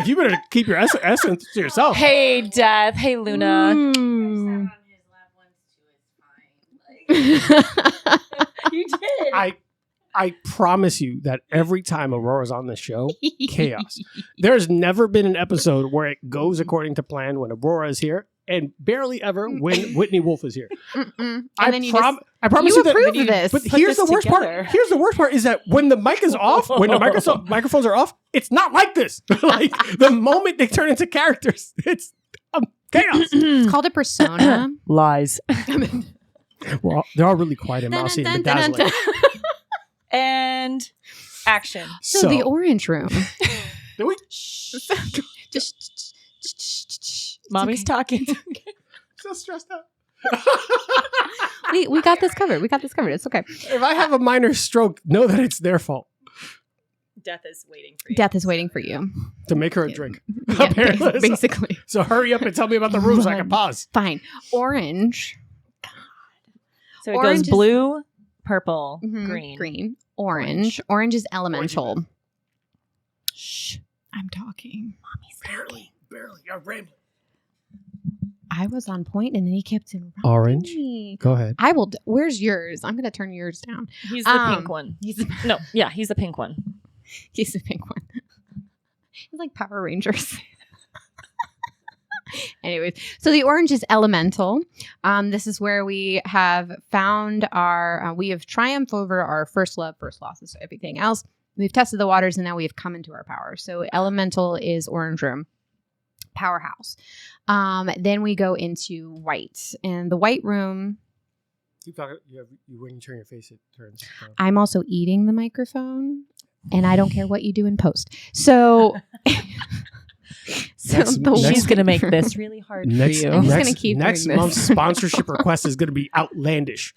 You better keep your essence to yourself. Hey, Death. Hey, Luna. You did. I promise you that every time Aurora's on the show, chaos. There's never been an episode where it goes according to plan when Aurora is here, and barely ever when Whitney Wolfe is here. I promise you that. This. But here's the worst part. Here's the worst part is that when the mic is off, when the microphones are off, it's not like this. Like the moment they turn into characters, it's chaos. It's called a persona. Lies. Well, they're all really quiet and mousy and bedazzling. And action. So the orange room. Do we? Mommy's talking. So stressed out. We got this covered. It's okay. If I have a minor stroke, know that it's their fault. Death is waiting for you. Death is waiting for you. To make her a drink. Yeah, basically. So hurry up and tell me about the room so I can pause. Fine. Orange. So it goes blue, purple, green, orange. Orange is elemental. Shh. I'm talking. Mommy's barely. You're rambling. I was on point and then he kept interrupting Orange. me. Go ahead. Where's yours? I'm going to turn yours down. He's the pink one. He's the pink one. He's the pink one. He's like Power Rangers. Anyways, so the orange is elemental. This is where we have found we have triumphed over our first love, first losses, so everything else. We've tested the waters and now we have come into our power. So elemental is orange room, powerhouse. Then we go into white, and the white room. Keep talking. When you turn your face, it turns. I'm also eating the microphone, and I don't care what you do in post. So. She's going to make this really hard for you. I'm just going to keep next doing this. month's sponsorship request is going to be outlandish.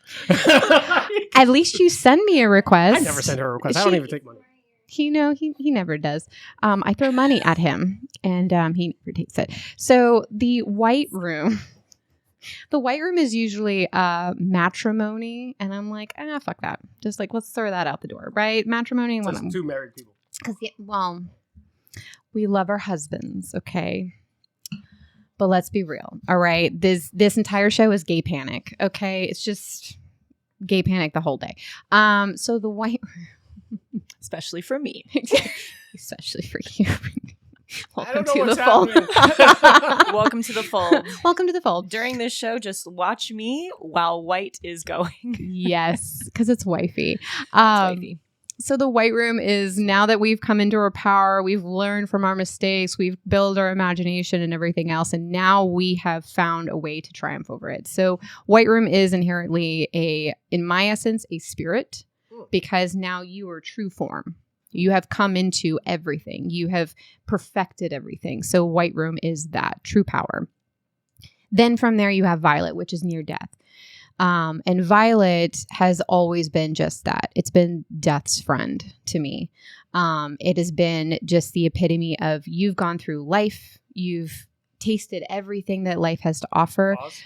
At least you send me a request. I never send her a request. I don't even take money. He never does. I throw money at him, and he never takes it. So the white room is usually matrimony, and I'm like, fuck that. Just like, let's throw that out the door, right? Matrimony. Just two married people. We love our husbands, okay? But let's be real, all right? This entire show is gay panic, okay? It's just gay panic the whole day. So the white room. Especially for me. Especially for you. Welcome to the fold. Welcome to the fold. Welcome to the fold. During this show, just watch me while white is going. Yes. because it's wifey. Wifey. So the White Room is, now that we've come into our power, we've learned from our mistakes, we've built our imagination and everything else, and now we have found a way to triumph over it. So White Room is inherently in my essence, a spirit, because now you are true form. You have come into everything. You have perfected everything. So White Room is that true power. Then from there you have Violet, which is near death. And Violet has always been just that. It's been death's friend to me. It has been just the epitome of, you've gone through life. You've tasted everything that life has to offer. Pause.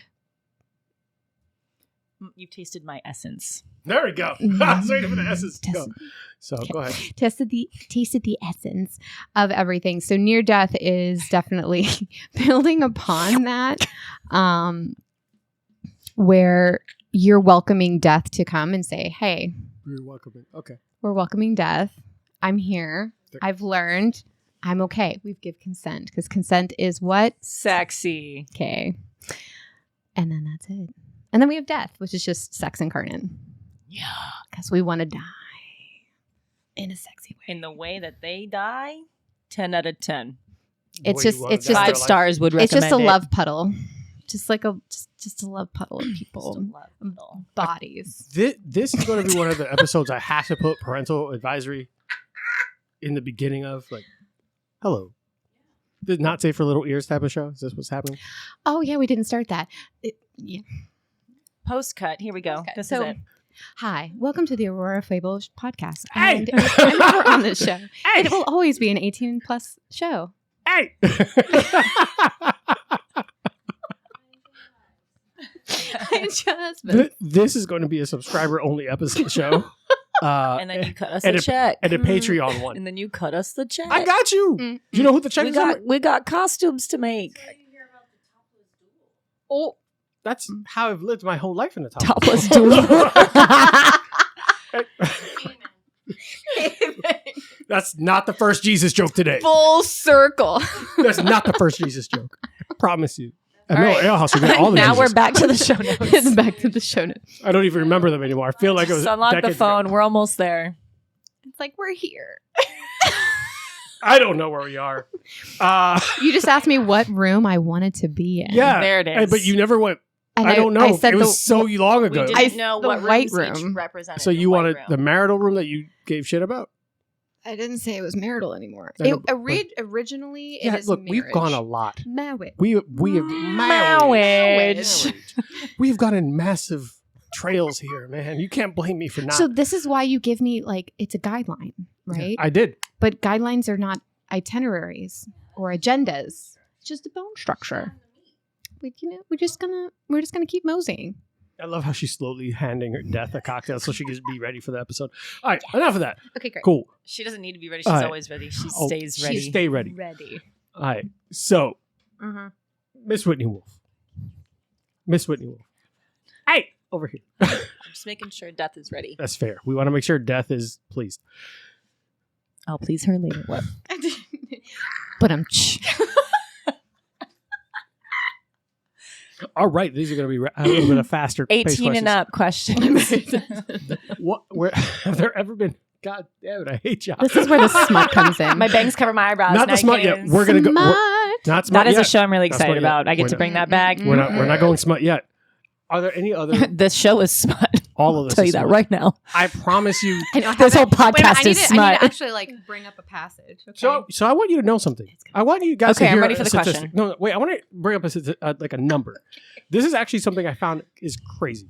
You've tasted my essence. There we go. I was waiting for the essence to go. So go ahead. Tasted the essence of everything. So near death is definitely building upon that. Where you're welcoming death to come and say, hey, You're welcome. Okay. we're welcoming death. I'm here. I've learned. I'm okay. We've given consent, because consent is what? Sexy. Okay. And then that's it. And then we have death, which is just sex incarnate. Yeah. Because we want to die in a sexy way. In the way that they die, 10 out of 10. It's The way just- you wanna it's die just your 5 life. stars would recommend It's just a it. love puddle. Just like just a love puddle of Just a people. love puddle. Bodies. This is going to be one of the episodes I have to put parental advisory in the beginning of, like, hello. Did not say for little ears type of show. Is this what's happening? Oh, yeah, we didn't start that. Yeah. Post cut. Here we go. Post-cut. This So- is it. Hi, welcome to the Aurora Fable podcast. Hey! And I'm never on this show. It will always be an 18 plus show. Hey! I just This is going to be a subscriber only episode show. And then you cut us and a check. and a Patreon one. And then you cut us the check. I got you. Mm. You know who the check is? we got costumes to make. Oh, That's how I've lived my whole life in the top. Topless duel. That's not the first Jesus joke today. full circle. That's not the first Jesus joke. I promise you. At All Mill right. Ale House, we get all the Now Jesus. we're back to the show notes. It's back to the show notes. I don't even remember them anymore. I feel like it was Just unlock the decades ago. phone. We're almost there. It's like, we're here. I don't know where we are. You just asked me what room I wanted to be in. Yeah. There it is. But you never went. And I don't know. I said It was so long ago. We I- didn't know the what white rooms each room. represented. So the you white wanted room. the marital room that you gave shit about? I didn't say it was marital anymore. I know, Originally, Yeah, it is look, we've marriage. gone a lot. Marriage. We have Marriage. We've gone in massive trails here, man. You can't blame me for not. So this is why you give me, like, it's a guideline, right? I did. But guidelines are not itineraries or agendas. It's just a bone structure. But we're just gonna keep moseying. I love how she's slowly handing her death a cocktail so she can be ready for the episode. All right, enough of that. Okay, great. Cool. She doesn't need to be ready. She's All right. always ready. She Oh, stays ready. Stay ready. Ready. All right. So, Uh-huh. Miss Whitney Wolfe. Miss Whitney Wolfe. Hey, over here. I'm just making sure Death is ready. That's fair. We want to make sure Death is pleased. I'll please her later. What? But I'm. All right, these are going to be a little bit of faster. 18 and up questions. What? Where have there ever been? God damn it! I hate y'all. This is where the smut comes in. My bangs cover my eyebrows. Not now the smut I yet. can't We're gonna go. Smut. Not smut That is yet. a show I'm really Not excited smut yet. about. I get We're to not- bring that back. We're not going smut yet. Are there any other? This show is smut. All of I'll this. tell you is that smut. right now. I promise you. I know, This whole Wait a minute, podcast I need is to smut. actually bring up a passage. Okay? So I want you to know something. I want you guys to Okay, I'm hear ready for a the statistic. question. No, wait. I want to bring up like a number. This is actually something I found is crazy.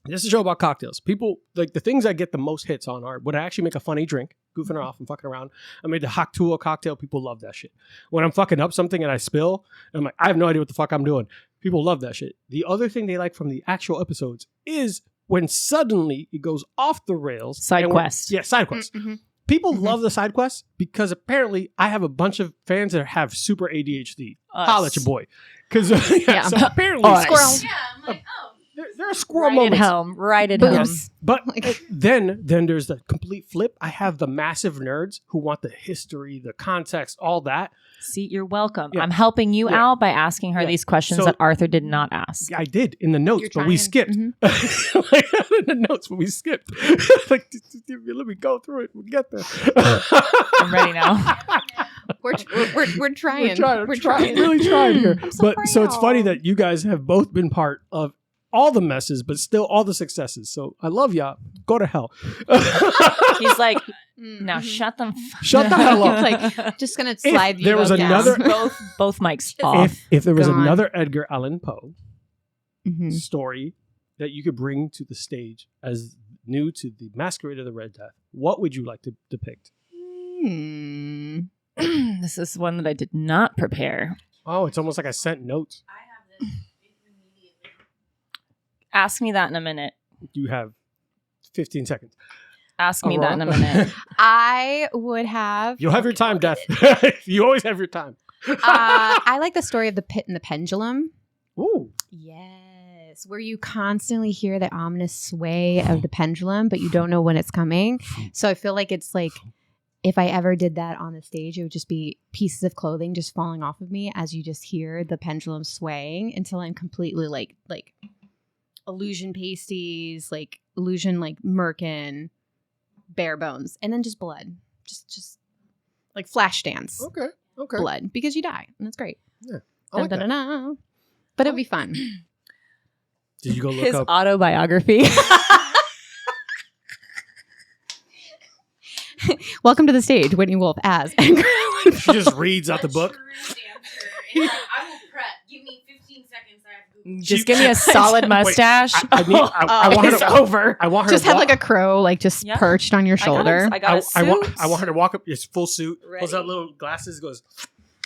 This is a show about cocktails. People, like, the things I get the most hits on are when I actually make a funny drink, goofing off and fucking around. I made the Haktua cocktail. People love that shit. When I'm fucking up something and I spill, I'm like, I have no idea what the fuck I'm doing. People love that shit. The other thing they like from the actual episodes is when suddenly it goes off the rails. Side and we're- quest. Yeah, side quest. Mm-hmm. People love the side quests because apparently I have a bunch of fans that have super ADHD. Us. Holla at your boy. Because Yeah. so apparently Us. Squirrel. Yeah, I'm like, oh. There are squirrel Right moments. at home. Right at home. Boobs. But then there's the complete flip. I have the massive nerds who want the history, the context, all that. See, you're welcome. Yeah. I'm helping you Yeah. out by asking her Yeah. these questions So- that Arthur did not ask. I did in the notes, You're but we trying. skipped. Mhm. Like, in the notes, but we skipped. Like, let me go through it. We'll get there. I'm ready now. We're trying. We're trying. Really trying here. I'm so But so it's funny proud. that you guys have both been part of all the messes, but still all the successes. So I love y'all. Go to hell. He's like, Mhm. now shut them. Shut the hell up. Like, just gonna slide you there was both another- down. both mics off. If there was Gone. another Edgar Allan Poe Mhm. story that you could bring to the stage as new to the Masquerade of the Red Death, what would you like to depict? Hmm. This is one that I did not prepare. Oh, it's almost like I sent notes. Ask me that in a minute. You have 15 seconds. Ask me that in a Aurora? minute. I would have. You'll have your time, Death. You always have your time. I like the story of the pit and the pendulum. Ooh. Yes, where you constantly hear the ominous sway of the pendulum, but you don't know when it's coming. So I feel like it's like if I ever did that on the stage, it would just be pieces of clothing just falling off of me as you just hear the pendulum swaying until I'm completely like illusion pasties, like illusion like merkin, bare bones, and then just blood, just like flash dance Okay. Okay. blood because you die and that's great. I like that. Dun-dun-dun-dun. But it'd be fun. Did you go look His up? autobiography. Welcome to the stage, Whitney Wolfe as Edgar Allan She just reads out the book. I will prep. Give me 15 seconds. I have Google. Just give me a solid mustache. I want her It's to. over. I want her Just to have walk- like a crow, like just Yeah. perched on your shoulder. I got a suit. I want her to walk up. It's full suit. Pulls out Ready. little glasses. Goes.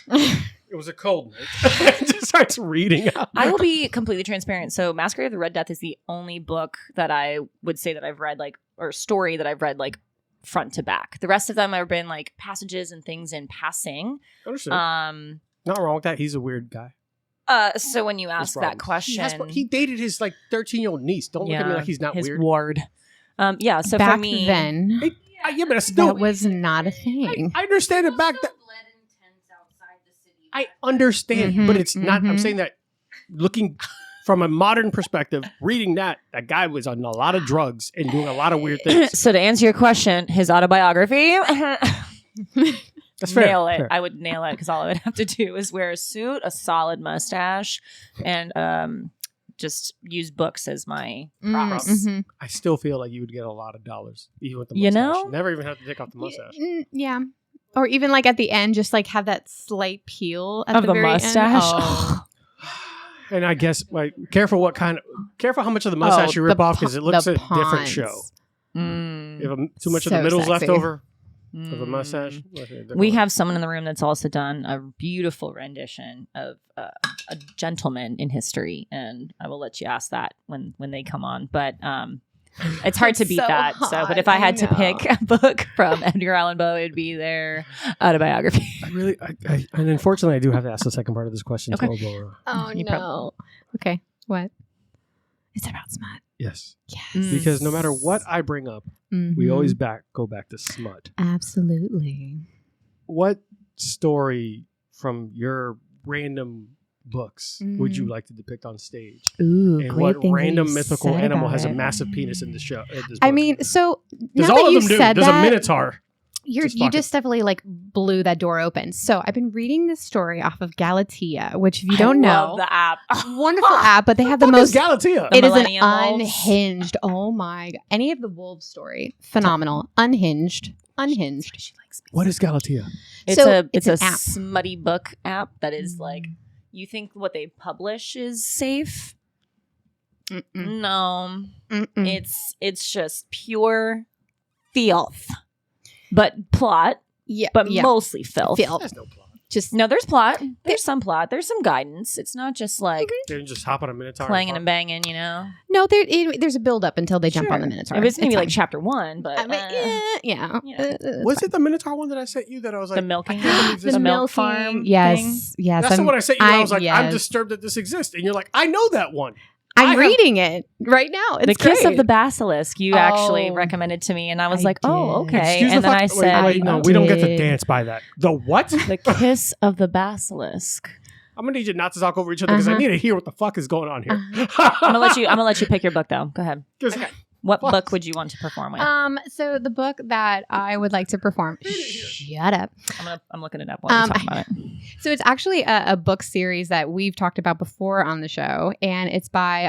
It was a cold night. Just starts reading out. I will be completely transparent. So, Masquerade of the Red Death is the only book that I would say that I've read, like, or story that I've read, like, front to back. The rest of them have been, like, passages and things in passing. Understood. Um, Not wrong with that. He's a weird guy. so when you ask that question, He dated his like 13-year-old niece. Don't look at me like he's not his weird. ward. Yeah. So Back for me, then, Yeah, but still, that was not a thing. I understand it back then. Bled in tents outside the city. I understand, Mhm, but it's not. I'm mhm. saying that looking from a modern perspective, reading that guy was on a lot of drugs and doing a lot of weird things. so to answer your question, his autobiography. That's fair. Nail it. fair. I would nail it because all I would have to do is wear a suit, a solid mustache, and just use books as my props. Mhm. I still feel like you would get a lot of dollars even with the You mustache. know? Never even have to take off the mustache. Yeah. Or even like at the end, just like have that slight peel at Of the the very mustache? End. Oh. And I guess like careful how much of the mustache you rip off because it looks a different show. Mm. If too much of So the middle's left sexy. over of a Mm. mustache. We have someone in the room that's also done a beautiful rendition of a gentleman in history, and I will let you ask that when they come on. But it's hard to beat So that. So, but if hot, I had to I know. pick a book from Edgar Allan Poe, it'd be their autobiography. And unfortunately, I do have to ask the second part of this question Okay. to Aurora. Oh You no. Okay. What? It's about smut. Yes, Yes. because no matter what I bring up, we Mhm. always go back to smut. Absolutely. What story from your random books would you like to depict on stage? Ooh, And great what things that random you mythical said animal about has a it. massive penis in the show? This I book? mean, so There's now all that of you them do. said There's that, a minotaur. you fucking- just definitely like blew that door open. So I've been reading this story off of Galatea, which if you don't love know, the app. wonderful app, but they have the What is most. Galatea? The It is an Millennium Wolves. unhinged. Oh my god! Any of the wolves story, phenomenal. Unhinged. She likes me. What is Galatea? It's So, it's it's a an app. smutty book app that is like you think what they publish is safe. Mm-mm. No, Mm-mm. it's just pure filth, but plot, Yeah, but yeah. mostly filth. Filth. There's no plot. Just No, there's plot. There's some plot. There's some guidance. It's not just like They didn't just hop on a minotaur. clanging and banging, you know. no. There's a build up until they jump on the Sure. Minotaur. It was maybe It's like fine. chapter 1, but I mean, yeah. Yeah. Was it the minotaur one that I sent you that I was like the milking, I can't believe this the is- milk farm. Yes, thing. yes. That's the one I sent you. And I was like, I'm yes. disturbed that this exists, and you're like, I know that one. I'm reading it right now. It's The Kiss great. of the Basilisk you actually Oh. recommended to me, and I was I like, oh, did. okay. Excuse And the then fuck. I said, wait, no, I we don't get to did. dance by that. The what? The Kiss of the Basilisk. I'm gonna need you not to talk over each other because I need to hear what the fuck is going on here. I'm gonna let you pick your book though. Go ahead. 'Cause- What Fuck. book would you want to perform with? So the book that I would like to perform. Shut up. I'm looking it up while you talk about it. So it's actually a book series that we've talked about before on the show, and it's by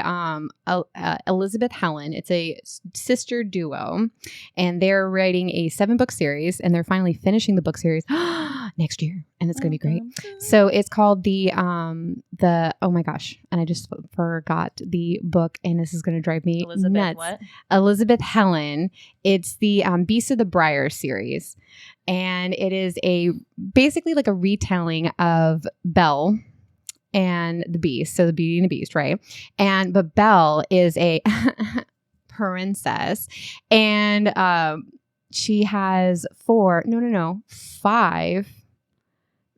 Elizabeth Helen. It's a sister duo, and they're writing a 7-book series, and they're finally finishing the book series next year, and it's going to be great. So it's called the oh my gosh, and I just forgot the book, and this is going to drive me Elizabeth, nuts. what? Elizabeth Helen. It's the Beast of the Briar series, and it is basically like a retelling of Belle and the Beast. So the Beauty and the Beast, right? But Belle is a princess, and she has 5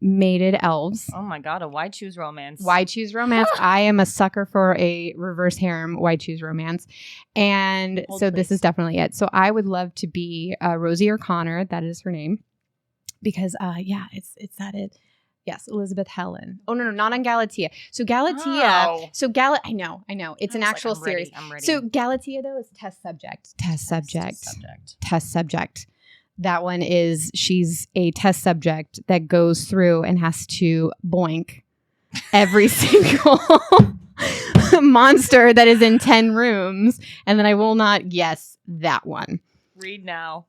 mated elves. Oh my god, a why choose romance? Why choose romance? I am a sucker for a reverse harem. Why choose romance? And Hold, so this please. is definitely it. So I would love to be Rosie O'Connor. That is her name. Because it's that it. Yes, Elizabeth Helen. Oh no, not on Galatea. So Galatea. Oh. So I know. It's an actual series. I'm ready. So Galatea though is test subject. Subject. That one is she's a test subject that goes through and has to boink every single monster that is in 10 rooms. And then I will not guess that one. Read now.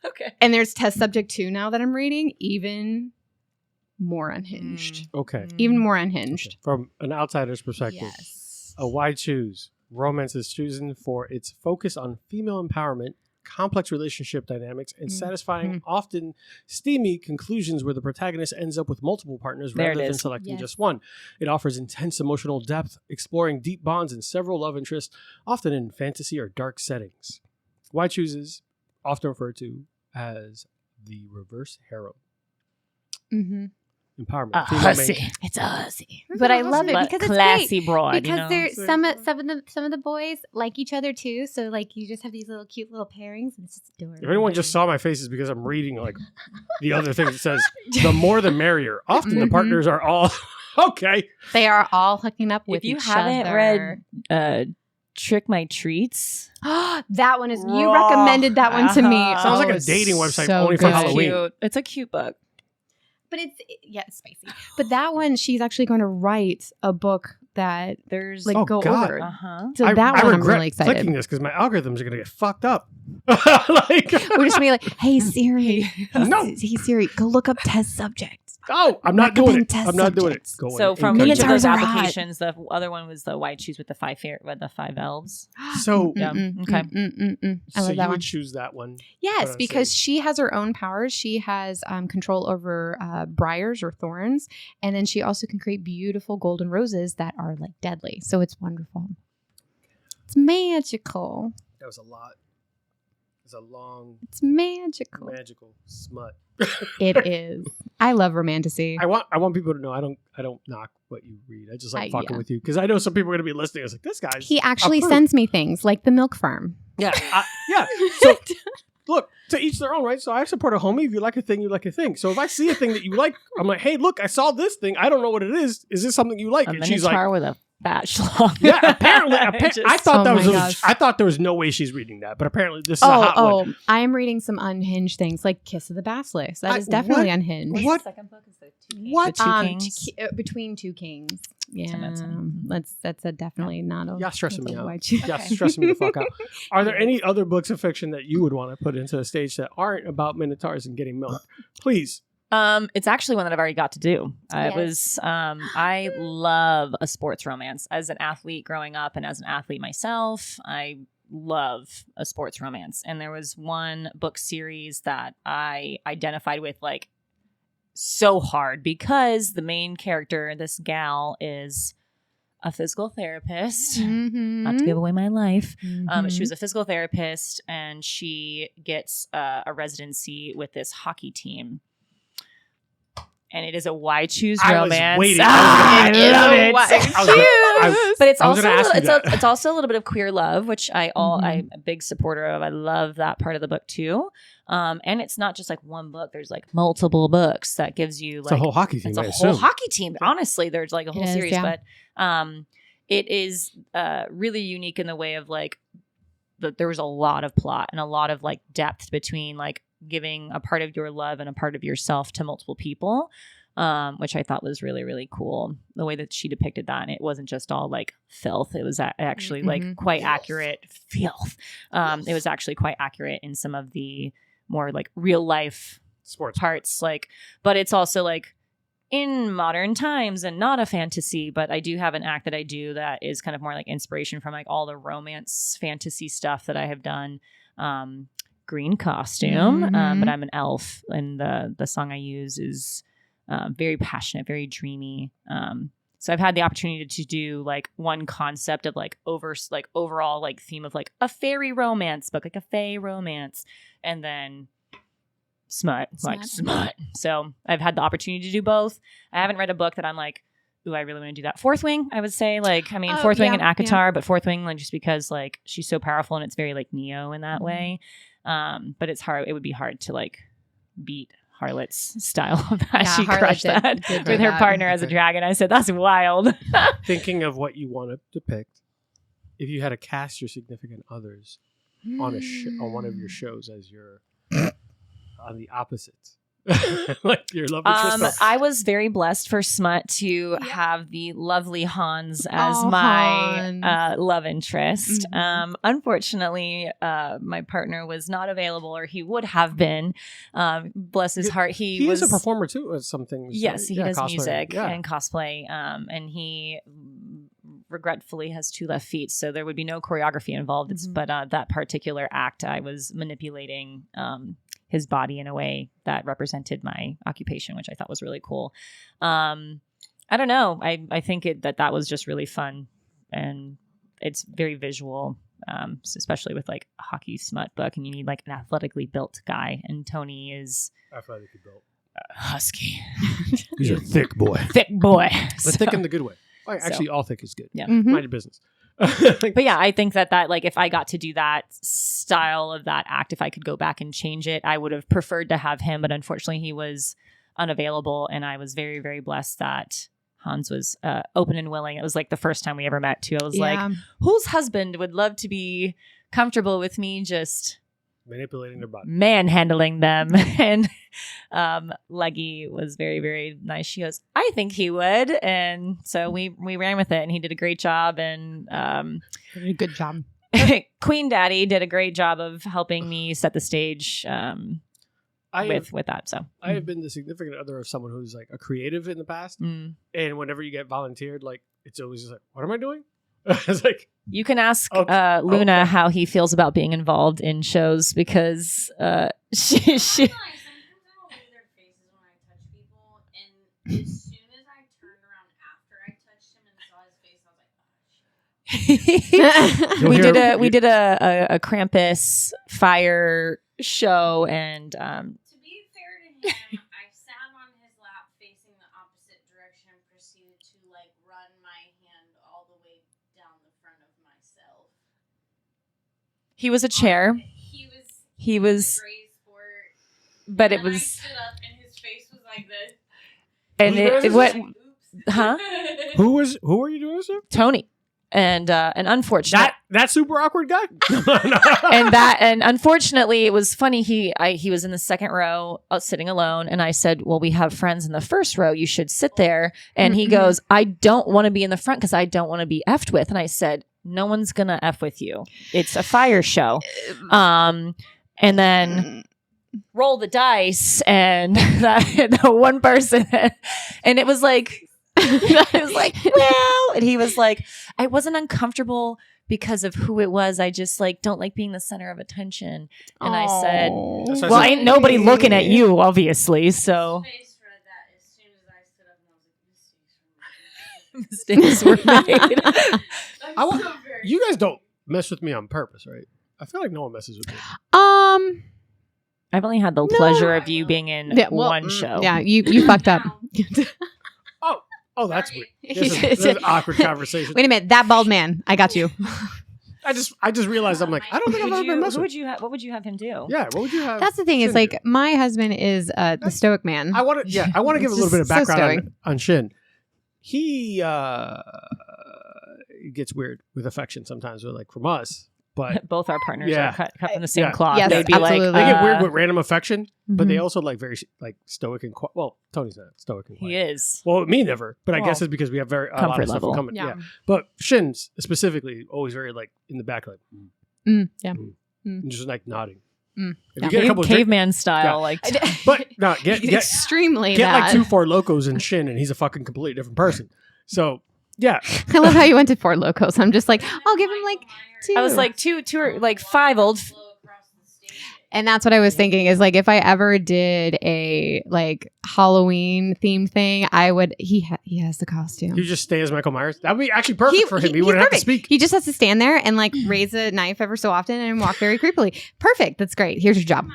Okay. And there's test subject 2 now that I'm reading, even more unhinged. Okay. Even more unhinged. From an outsider's perspective, Yes. a why choose romance is chosen for its focus on female empowerment, complex relationship dynamics, and satisfying, often steamy conclusions where the protagonist ends up with multiple partners There rather it than is. selecting Yes. just one. It offers intense emotional depth, exploring deep bonds and several love interests, often in fantasy or dark settings. Why chooses, often referred to as the reverse harem. Mm-hmm. Empowerment. A female hussy. main- It's a hussy. But I love it But because classy it's great. broad. Because you know? they're some of the boys like each other too. So like you just have these little cute little pairings, and it's just adorable. If anyone just saw my face, it's because I'm reading like the other thing that says the more the merrier. Often the Mhm. partners are all okay. They are all hooking up with If you each haven't other. read Trick My Treats, that one is. You Raw. recommended that one to me. Sounds like a it's dating website so only for good. Halloween. Cute. It's a cute book. But it's spicy. But that one, she's actually going to write a book that There's like Oh, go God. over. uh-huh. So I that one I'm regret really excited. clicking this because my algorithms are gonna get fucked up. Like, We're just gonna be like, hey Siri, No. hey Siri, go look up test subjects. oh, I'm not doing Recommend it. test I'm not doing it. subjects. Going So from incognito. each of those Minotaurs are hot. applications, the other one was the why choose with the five elves. So- Yeah. Okay. I so love you that would one. choose that one. Yes, I'd because say- she has her own powers. She has control over briars or thorns, and then she also can create beautiful golden roses that are like deadly. So it's wonderful. It's magical. That was a lot. It's a long, It's magical. magical smut. It is. I love romantasy. I want people to know I don't knock what you read. I just like fucking yeah. with you because I know some people are gonna be listening. I was like, this guy's He actually approved. sends me things like the milk farm. Yeah, yeah. So look, to each their own, right? So I support a homie. If you like a thing, you like a thing. So if I see a thing that you like, I'm like, hey, look, I saw this thing. I don't know what it is. Is this something you like? A And she's like, minotaur with a fat schlong. yeah. Apparently, I thought Oh that my was. gosh. I thought there was no way she's reading that, but apparently this is a hot one. I am reading some unhinged things like Kiss of the Basilisk. That I- is definitely what? unhinged. What? The second book is the What? The Two Kings. Between Two Kings. Yeah, that's it. that's a definitely not a. Yeah, stressing me that's a out. white choose. Yeah, stressing me the fuck out. Are there any other books of fiction that you would want to put into a stage that aren't about minotaurs and getting milk? Please. It's actually one that I've already got to do. It Yes. was I love a sports romance. As an athlete growing up and as an athlete myself, I love a sports romance. And there was one book series that I identified with like so hard because the main character, this gal, is a physical therapist. Mm-hmm. Not to give away my life. Mhm. She was a physical therapist and she gets a residency with this hockey team. and it is a why choose I was romance. waiting. I love it. Why choose. But it's I was also gonna ask you that. it's also a little bit of queer love, which I'm Mhm. a big supporter of. I love that part of the book too. And it's not just like one book. There's like multiple books that gives you It's like a whole hockey team. it's I a assume. whole hockey team. Honestly, there's like a whole It is, series, yeah. but it is really unique in the way of like that there was a lot of plot and a lot of like depth between like giving a part of your love and a part of yourself to multiple people, which I thought was really, really cool. The way that she depicted that, and it wasn't just all like filth. It was actually like quite accurate. Filth. It was actually quite accurate in some of the more like real life Sports. parts, like, but it's also like in modern times and not a fantasy. But I do have an act that I do that is kind of more like inspiration from like all the romance fantasy stuff that I have done. Green costume, but I'm an elf, and the song I use is very passionate, very dreamy. So I've had the opportunity to do like one concept of like overall like theme of like a fairy romance book, like a fae romance, and then smut. Like smut. So I've had the opportunity to do both. I haven't read a book that I'm like, ooh, I really want to do that. Fourth Wing, I would say, like, I mean, Fourth Wing and Akatar, but Fourth Wing, like, just because like she's so powerful and it's very like Neo in that way. But it's hard. It would be hard to like beat Harlot's style of that. Yeah, She Harlot crushed did that do with her that. partner as a dragon. I said, that's wild. Thinking of what you want to depict, if you had to cast your significant others on on one of your shows as your on the opposite, like your love interest. I was very blessed for Smut to have the lovely Hans as Oh, my Hans. love interest. Mhm. Unfortunately, my partner was not available, or he would have been. Bless his heart. He was is a performer too at some things. Yes, right? he Yeah, does cosplay. music Yeah. and cosplay, and he regretfully has 2 left feet, so there would be no choreography involved. But that particular act, I was manipulating his body in a way that represented my occupation, which I thought was really cool. I don't know. I think that was just really fun, and it's very visual, especially with like a hockey smut book, and you need like an athletically built guy, and Tony is Athletically built. husky. He's a thick boy, Thick boy. but thick in the good way. Well, actually, all thick is good. Yeah. Mhm. Mind your business. But yeah, I think that like if I got to do that style of that act, if I could go back and change it, I would have preferred to have him. But unfortunately, he was unavailable, and I was very, very blessed that Hans was open and willing. It was like the first time we ever met too. I was like, whose husband would love to be comfortable with me just manipulating their body. manhandling them? And Leggy was very, very nice. She goes, I think he would. And so we ran with it, and he did a great job. And Good job. Queen Daddy did a great job of helping me set the stage with that. So I have been the significant other of someone who's like a creative in the past, and whenever you get volunteered, like it's always just like, what am I doing? It's like, you can ask Okay. Luna Okay. how he feels about being involved in shows, because she I sometimes I don't leave their faces when I touch people, and as soon as I turned around after I touched him and saw his face, I was like, oh, shit. we did a Krampus fire show, and To be fair to him, I sat on his lap facing the opposite direction and proceeded to like run my hand all the way down the front of myself. he was a chair. He was gray sport, But it and I was, stood up and his face was like this. and Whose it is what, Oops. huh? who were you doing this to? Tony, and unfortunately, That super awkward guy. and unfortunately, it was funny. He was in the second row, sitting alone, and I said, "Well, we have friends in the first row. You should sit there." And he goes, "I don't want to be in the front because I don't want to be effed with." And I said, "No one's gonna F with you. It's a fire show." And then roll the dice, and the one person, and it was like, I was like, well, and he was like, I wasn't uncomfortable because of who it was. I just like don't like being the center of attention. And I said, That's what I well, said. ain't nobody looking at you, obviously. So His face read that as soon as I stood up, and I was like, mistakes were made. I wa- so very You guys don't mess with me on purpose, right? I feel like no one messes with me. I've only had the pleasure of you being in one show. Yeah, you fucked up. Oh, that's weird. This is an awkward conversation. Wait a minute, that bald man. I got you. I just realized I'm like, I don't think I've ever been messed with. What would you have him do? Yeah, what would you have? That's the thing. Is like my husband is the stoic man. I want to give a little bit of background on Shin. He gets weird with affection sometimes, with like from us. But both our partners are cut from the same cloth. Yes, They'd be absolutely. like, they get weird with random affection, but they Mhm. also like very like stoic and quiet. Well, Tony's not stoic and quiet. he is. Well, me never, but I guess it's because we have very a lot Comfort of stuff in level. common. Yeah. But Shin's specifically always very like in the back, like Yeah. and just like nodding. Mm. If you get a couple of caveman style, Yeah. like but no, get extremely get that. like 2 Four Locos and Shin, and he's a fucking completely different person. So yeah, I love how you went to Four Locos. I'm just like, I'll give him like 2. I was like two or like 5 old. And that's what I was thinking is like if I ever did a like Halloween themed thing, I would. He has the costume. you just stay as Michael Myers. That would be actually perfect for him. He he's wouldn't have to perfect. speak. He just has to stand there and like raise a knife ever so often and walk very creepily. Perfect. That's great. Here's your job.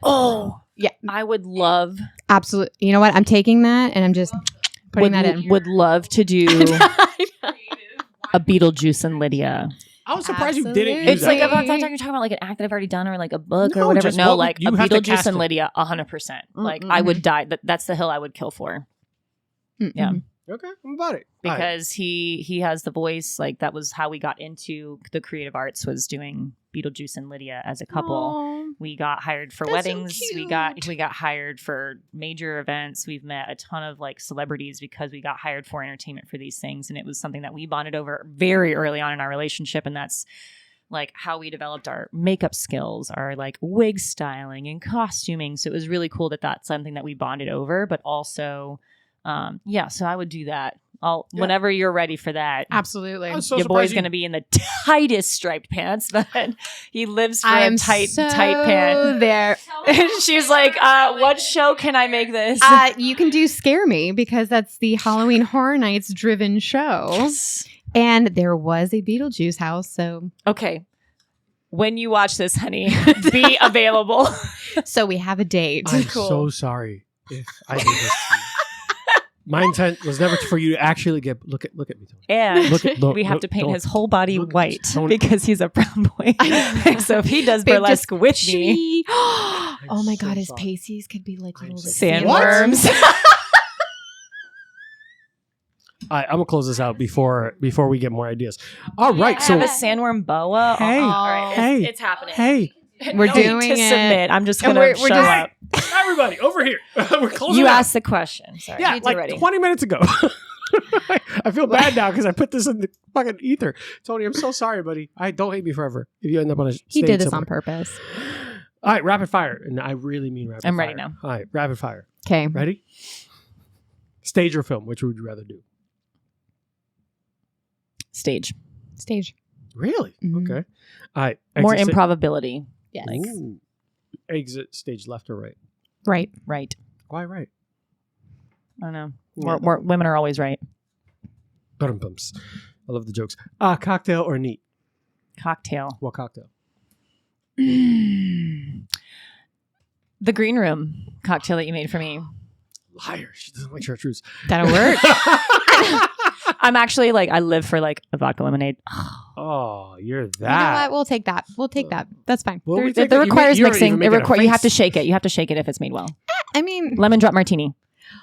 Oh, Yeah, I would love. absolutely. You know what? I'm taking that and I'm just putting that in. Would love to do a Beetlejuice and Lydia. I was surprised you didn't use Absolutely. It's that. like I'm not you're talking about like an act that I've already done or like a book No, or whatever. just No, what like you a have to Beetlejuice cast and it. Lydia, 100%. Like Mm, I mm, would die. That's the hill I would kill for Yeah. Okay, I'm about it. because he has the voice. Like that was how we got into the creative arts, was doing Beetlejuice and Lydia as a couple. Aw. We got hired for That's so weddings. We cute. got hired for major events. We've met a ton of like celebrities because we got hired for entertainment for these things, and it was something that we bonded over very early on in our relationship, and that's like how we developed our makeup skills, our like wig styling and costuming. So it was really cool that that's something that we bonded over, but also, so I would do that. Whenever you're ready for that. Absolutely. I was so Your surprised boy's you- going to be in the tightest striped pants, but he lives for I'm a tight so pant. there. She's like, what show can I make this? You can do Scare Me because that's the Halloween Horror Nights driven show. And there was a Beetlejuice house, so Okay. When you watch this, honey, be available. we have a date. I'm Cool. so sorry if I did this to you. My intent was never for you to actually look at me. Tony. And Look, we have to paint don't- his whole body look at white this. Don't- because he's a brown boy. So if he does Babe, burlesque just with me, oh my so God, his sorry. pasties could be like little sandworms. All right, I'm gonna close this out before we get more ideas. All right, I have a so sandworm boa. Hey, All right, hey, it's happening. hey, We're No doing need to it. submit. I'm just And gonna we're show just- up. everybody over here. We're closing. You out. asked the question. Sorry, Yeah, it's like ready. 20 minutes ago. I feel bad now because I put this in the fucking ether. Tony, I'm so sorry, buddy. Don't hate me forever if you end up on a He stage did this somewhere. on purpose. All right, rapid fire. And I really mean rapid fire. I'm ready now. All right, rapid fire. Okay. Ready? Stage or film? Which would you rather do? Stage. Stage. Really? Mhm. Okay. All right. More exit improbability. Yes. Ooh. Exit stage left or right? Right. Right. Why right? I don't know. More women are always right. Bumps. I love the jokes. Cocktail or neat? Cocktail. What cocktail? The green room cocktail that you made for me. Liar. She doesn't like chartreuse. That'll work. I'm actually like, I live for like a vodka lemonade. Oh, you're You know that. what? We'll take that. We'll take that. That's fine. Well, we It take that. requires You don't even mixing. make it a You have to face. shake it. You have to shake it if it's made well. I mean, Lemon drop martini.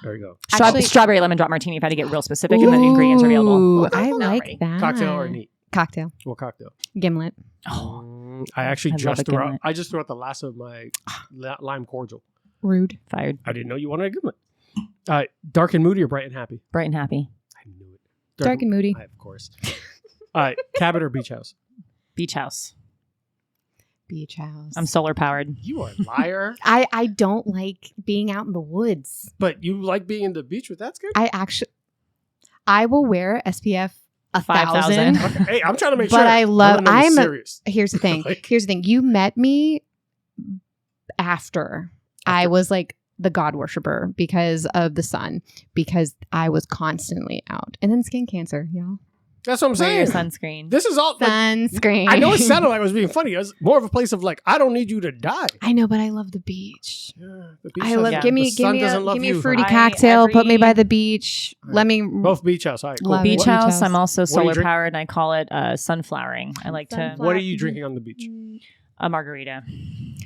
There you go. Actually- Strawberry lemon drop martini if I had to get real specific and the ingredients are available. Ooh, Okay, I well, like already. that. Cocktail or neat? Cocktail. What cocktail? Gimlet. I actually I love just a threw out. gimlet. I just threw out the last of my lime cordial. Rude. Fired. I didn't know you wanted a gimlet. Dark and moody or bright and happy? Bright and happy. I knew it. Dark and moody. Of course. All right, cabin or beach house? Beach house. Beach house. I'm solar powered. You are a liar. I don't like being out in the woods. But you like being in the beach with that's good. I will wear SPF 5,000. 1,000. Okay. Hey, I'm trying to make sure. But I love- I'm I'm a- serious. Here's the thing. Like- Here's the thing. You met me after I was like the god worshiper because of the sun, because I was constantly out. And then skin cancer, y'all. That's what I'm Wear your saying. sunscreen. This is all. Like, Sunscreen. I know it sounded like I was being funny. It was more of a place of like, I don't need you to die. I know, but I love the beach. Yeah, the beach I has- love. Yeah. Give the me sun doesn't a love give me a you, fruity honey. cocktail. Put me every- by the beach. All right. Let me Both beach house. All right, cool. Love Beach it. house. Beach I'm also What do you solar powered, and I call it sunflowering. I like to Sunflower. What are you drinking on the beach? a margarita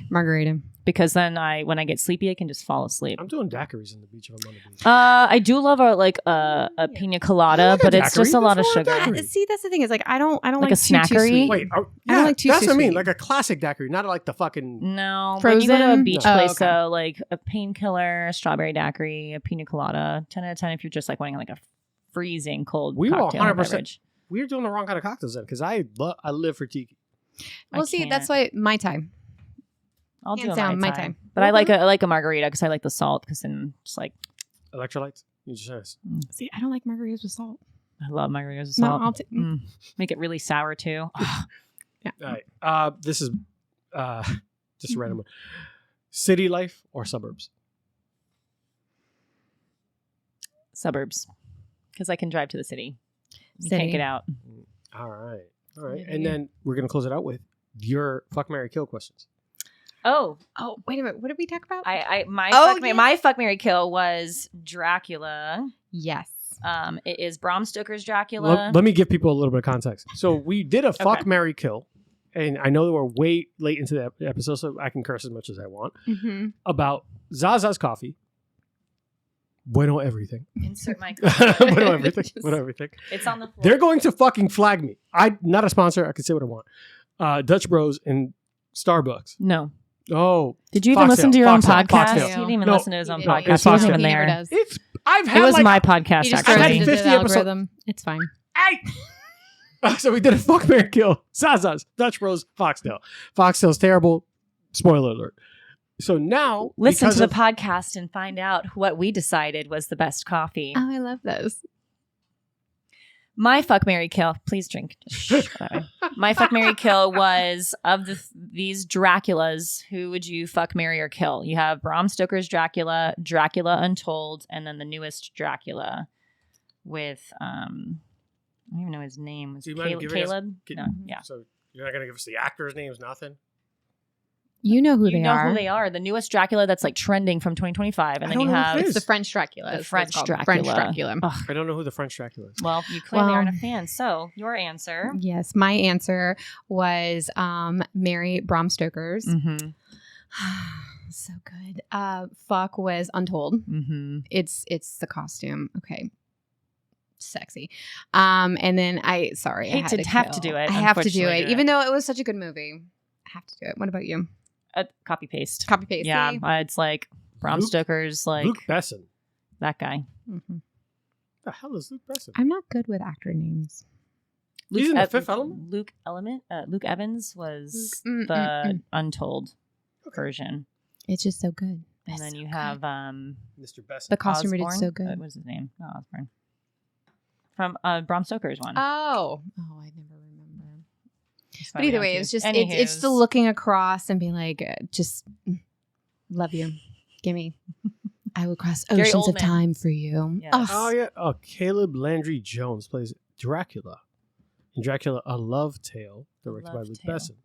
margarita. because then when I get sleepy, I can just fall asleep. I'm doing daiquiris on the beach if I'm on the beach. I do love a pina colada, I like a but it's just daiquiri. a lot of What's wrong with sugar. daiquiri? See, that's the thing. Is like I don't like a too snackery? sweet. Wait, I don't like too that's what I mean. sweet. Like a classic daiquiri, not like the fucking. No, when you go to a Frozen? beach No. place, Oh, okay. so like a painkiller, a strawberry daiquiri, a pina colada, 10 out of 10 if you're just like wanting like a freezing cold We were cocktail or 100%. beverage. We're doing the wrong kind of cocktails then, because I live for tiki. I Well, see, can't. that's why my time. I'll do hands a down, Mai my Tai. time. But I like a margarita because I like the salt because then it's like Electrolytes. You just asked. See, I don't like margaritas with salt. I love margaritas with No, salt. I'll take. Make it really sour too. Yeah. All right. This is just a random one. City life or suburbs? Suburbs, because I can drive to the city. You City. can't get out. All right. All right. Maybe. And then we're going to close it out with your fuck, marry, kill questions. Oh, Oh, wait a minute. What did we talk about? my fuck Mary kill was Dracula. Yes. It is Bram Stoker's Dracula. Let me give people a little bit of context. So we did a fuck, Okay. marry, kill. And I know that we're way late into the episode, so I can curse as much as I want. Mm-hmm. About Zaza's coffee. Bueno everything. Insert my. Bueno everything. Just- Bueno everything. It's on the floor. They're going to fucking flag me. I'm not a sponsor. I can say what I want. Dutch Bros and Starbucks. No. Oh, Did you even Foxtail, listen to your own Foxtail, podcast? Foxtail. He didn't even No, listen to his own He- podcast. it's He wasn't Foxtail. even He never there. does. it's I've It had was like my podcast, He just I've throws had it actually. into 50 the episodes. algorithm. It's fine. So we did a fuck, marry, kill. Zaza's, Dutch Bros, Foxtail. Foxtail's terrible. Spoiler alert. So now Listen because to the of- podcast and find out what we decided was the best coffee. Oh, I love those. My fuck Mary kill. Please drink. Shh, whatever. My fuck Mary kill was of these Draculas. Who would you fuck, marry, or kill? You have Bram Stoker's Dracula, Dracula Untold, and then the newest Dracula with I don't even know his name. Was Do you mind giving us- Caleb? No, yeah. So you're not gonna give us the actors' names, nothing. You know who You they know are. who they are. The newest Dracula that's like trending from 2025, and I then don't you know who have it It's is. the French Dracula. The is what it's French called. Dracula. French Dracula. Ugh. I don't know who the French Dracula is. Well, you clearly Well- aren't a fan. So your answer. Yes, my answer was Mary Bram Stoker's. Mm-hmm. So good. Fuck was Untold. Mm-hmm. It's the costume. Okay. Sexy. And then I Hate to had have to kill. do it, I have to do unfortunately, it. do Even though it was such a good movie. I have to do it. What about you? Copy paste. Copy paste. Yeah, it's like Bram Luke- Stoker's like Luke Besson. that guy. Mhm. The hell is Luke Besson? I'm not good with actor names. He's in the Ev- Fifth Element? Luke Evans was Luke- the Untold version, It's just so good. and It's then so you good. have the Mr. Besson. costume did Osborne. so good. What was his name? Not Osborne. From Bram Stoker's one. Oh, I never remember. It's But funny either on way, too. it's just Anywho's, it's the looking across and being like, just love you, gimme. I will cross Gary oceans of Oldman. time for you. Yes. Oh, Oh yeah. Oh, Caleb Landry Jones plays Dracula. In Dracula: A Love Tale, directed by Love Luke Tale. Besson.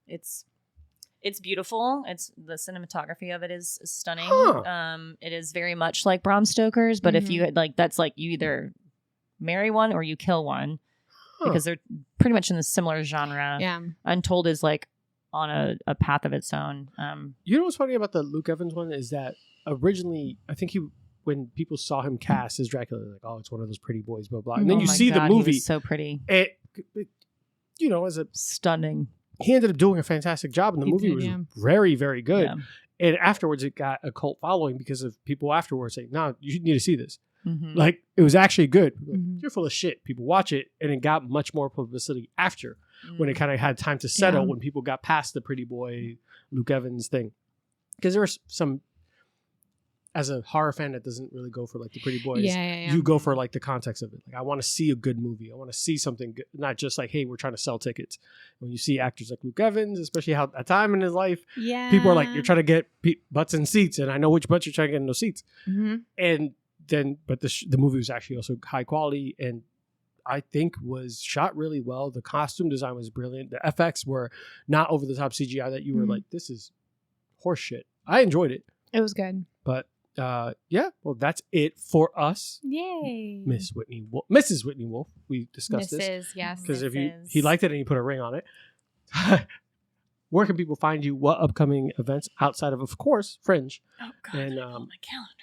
It's beautiful. It's the cinematography of it is stunning. Huh. It is very much like Bram Stoker's, but if Mhm. you had like that's like you either marry one or you kill one Huh. because they're pretty much in the similar genre. yeah. Untold is like on a path of its own. You know what's funny about the Luke Evans one is that originally, I think when people saw him cast as Dracula, they're like, oh, it's one of those pretty boys, blah blah. And then Oh you my see God, the he movie, was so pretty, it, as a stunning. he ended up doing a fantastic job, and the He movie did, was yeah. very, very good. Yeah. And afterwards, it got a cult following because of people afterwards saying, "No, you need to see this." Mhm. Like it was actually good. Mhm. You're full of shit. People watch it, and it got much more publicity after when it kind of had time to settle. Yeah. When people got past the pretty boy Luke Evans thing, because there was some. As a horror fan that doesn't really go for like the pretty boys, Yeah. you go for like the context of it. Like I want to see a good movie. I want to see something good, not just like, hey, we're trying to sell tickets. When you see actors like Luke Evans, especially how at a time in his life, Yeah. people are like, you're trying to get butts in seats, and I know which butts you're trying to get in those seats. Mm-hmm. And then, but the movie was actually also high quality, and I think was shot really well. The costume design was brilliant. The FX were not over the top CGI that you were like, this is horse shit. I enjoyed it. It was good. But yeah, well, that's it for us. Yay. Mrs. Whitney Wolfe. We discussed this. Mrs. Yes. Because if he liked it and he put a ring on it. Where can people find you? What upcoming events outside of course, Fringe? Oh God, and my calendar.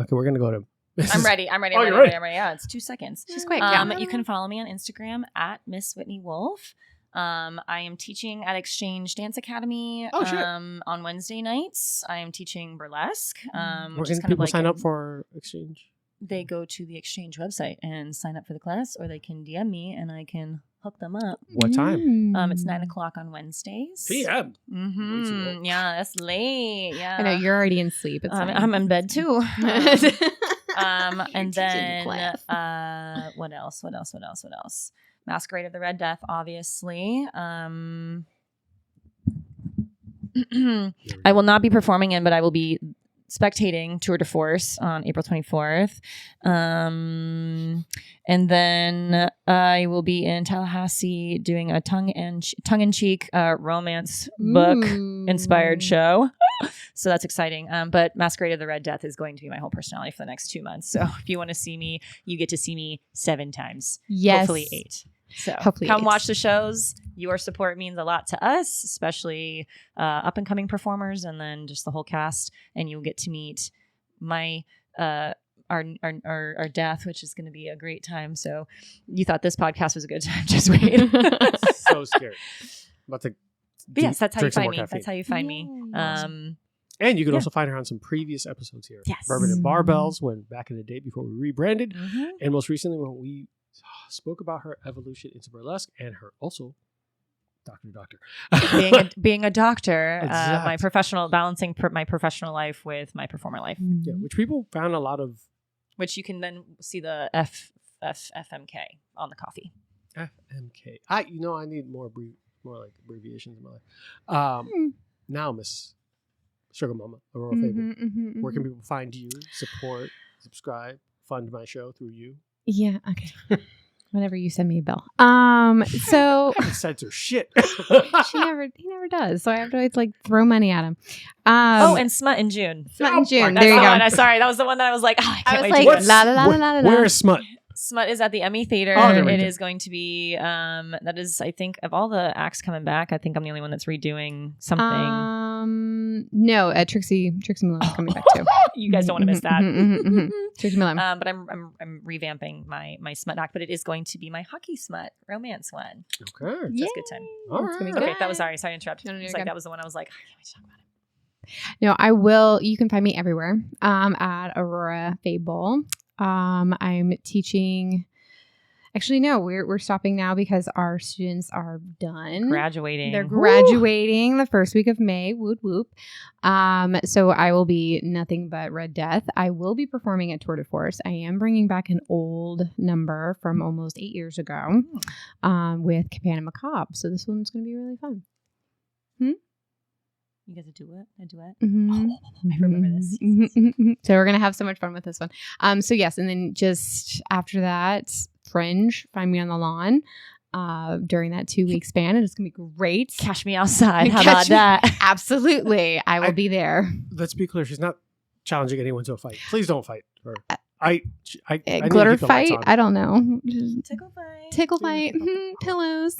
Okay, we're gonna go to. I'm ready. Oh, you're ready. Yeah, it's 2 seconds. She's quick. You can follow me on Instagram at Miss Whitney Wolfe. I am teaching at Exchange Dance Academy on Wednesday nights. I am teaching burlesque. Where can people sign up for Exchange? They go to the Exchange website and sign up for the class, or they can DM me and I can hook them up. What time? It's 9:00 on Wednesdays. PM. Mm-hmm. Yeah, that's late. Yeah, I know you're already in sleep. It's fine. I'm in bed too. And then what else? Masquerade of the Red Death, obviously. I will not be performing in, but I will be spectating Tour de Force on April 24th. And then I will be in Tallahassee doing a tongue-in-cheek romance book inspired show. So that's exciting. But Masquerade of the Red Death is going to be my whole personality for the next 2 months. So if you want to see me, you get to see me 7 times. Yes. Hopefully 8. So hopefully come 8. watch the shows. Your support means a lot to us, especially up and coming performers, and then just the whole cast. And you'll get to meet my our death, which is going to be a great time. So you thought this podcast was a good time? Just wait. So scared. About to. But yes, that's how you drink some find more me. caffeine. That's how you find me. And you can also find her on some previous episodes here. Yes. Bourbon and Barbells, when back in the day before we rebranded. Mm-hmm. And most recently when we spoke about her evolution into burlesque and her also doctor. being a doctor, Exact. my professional balancing my professional life with my performer life, Yeah, which people found a lot of. which you can then see the FMK on the coffee. FMK. I need more like abbreviations in my life. Now, Miss Sugar Mama, Aurora Fable, where can people find you, support, subscribe, fund my show through you? Yeah. Okay. Whenever you send me a bill. So Censor shit. he never does. So I have to always like throw money at him. And Smut in June. Smut in June. That's There you the go. one. Sorry, that was the one that I was like, I can't wait to like, go. la la la la la la. Where is Smut? Smut is at the Emmy Theater. Oh, there we it go. is going to be, that is, I think, of all the acts coming back, I think I'm the only one that's redoing something. No, Trixie Malone's coming back too. You guys don't want to miss that. Trixie Malone. But I'm revamping my Smut act, but it is going to be my hockey Smut romance one. Okay. So it's a good time. All It's gonna right. be Okay, that was sorry to interrupt. No, you're It's like good. that was the one I was like, I can't wait to talk about it. No, I will. You can find me everywhere at Aurora Fable. I'm teaching. Actually, no, we're stopping now because our students are done. Graduating. They're graduating the first week of May. Whoop whoop. So I will be nothing but Red Death. I will be performing at Tour de Force. I am bringing back an old number from almost 8 years ago with Cabana Macabre. So this one's going to be really fun. You guys a duet? Mm-hmm. I remember this. So we're gonna have so much fun with this one. So yes, and then just after that, Fringe. Find me on the lawn during that 2-week span, and it's gonna be great. Cash me outside. How Catch about me- that? Absolutely, I will be there. Let's be clear. She's not challenging anyone to a fight. Please don't fight her. I need to Glitter keep the lights fight? on. I don't know. Just Tickle fight. tickle fight. Pillows.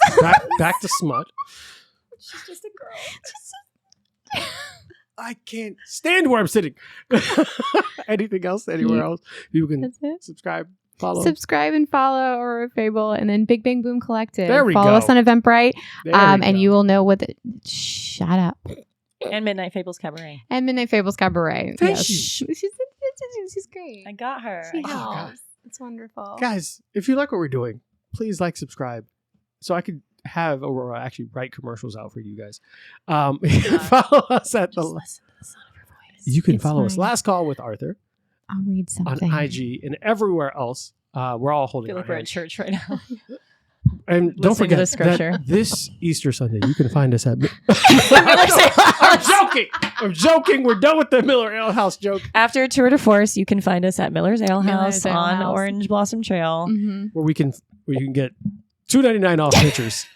back to Smut. She's just a girl. I can't stand where I'm sitting. Anything else? Anywhere else? People can That's it. subscribe, follow. Subscribe and follow Aurora Fable, and then Big Bang Boom Collective. There we follow go. us on Eventbrite, There we and go. you will know what. Shut up. And Midnight Fables Cabaret. And Midnight Fables Cabaret. Thank yes. you. She's great. I got her. She I got her. God. helps. It's wonderful. Guys, if you like what we're doing, please like, subscribe, so I could have Aurora actually write commercials out for you guys. You can follow us at Just listen to the sound of her voice. You can It's follow us. fine. Last Call with Arthur I'll read on something. IG and everywhere else. We're all I holding feel our like we're at hands. church right now. And don't Listening to forget the scripture. that this Easter Sunday, you can find us at... I'm joking. I'm joking. We're done with the Miller Ale House joke. After Tour de Force, you can find us at Miller's Ale Miller's House Ale on House. Orange Blossom Trail. Mm-hmm. Where you can get $2.99 off pitchers.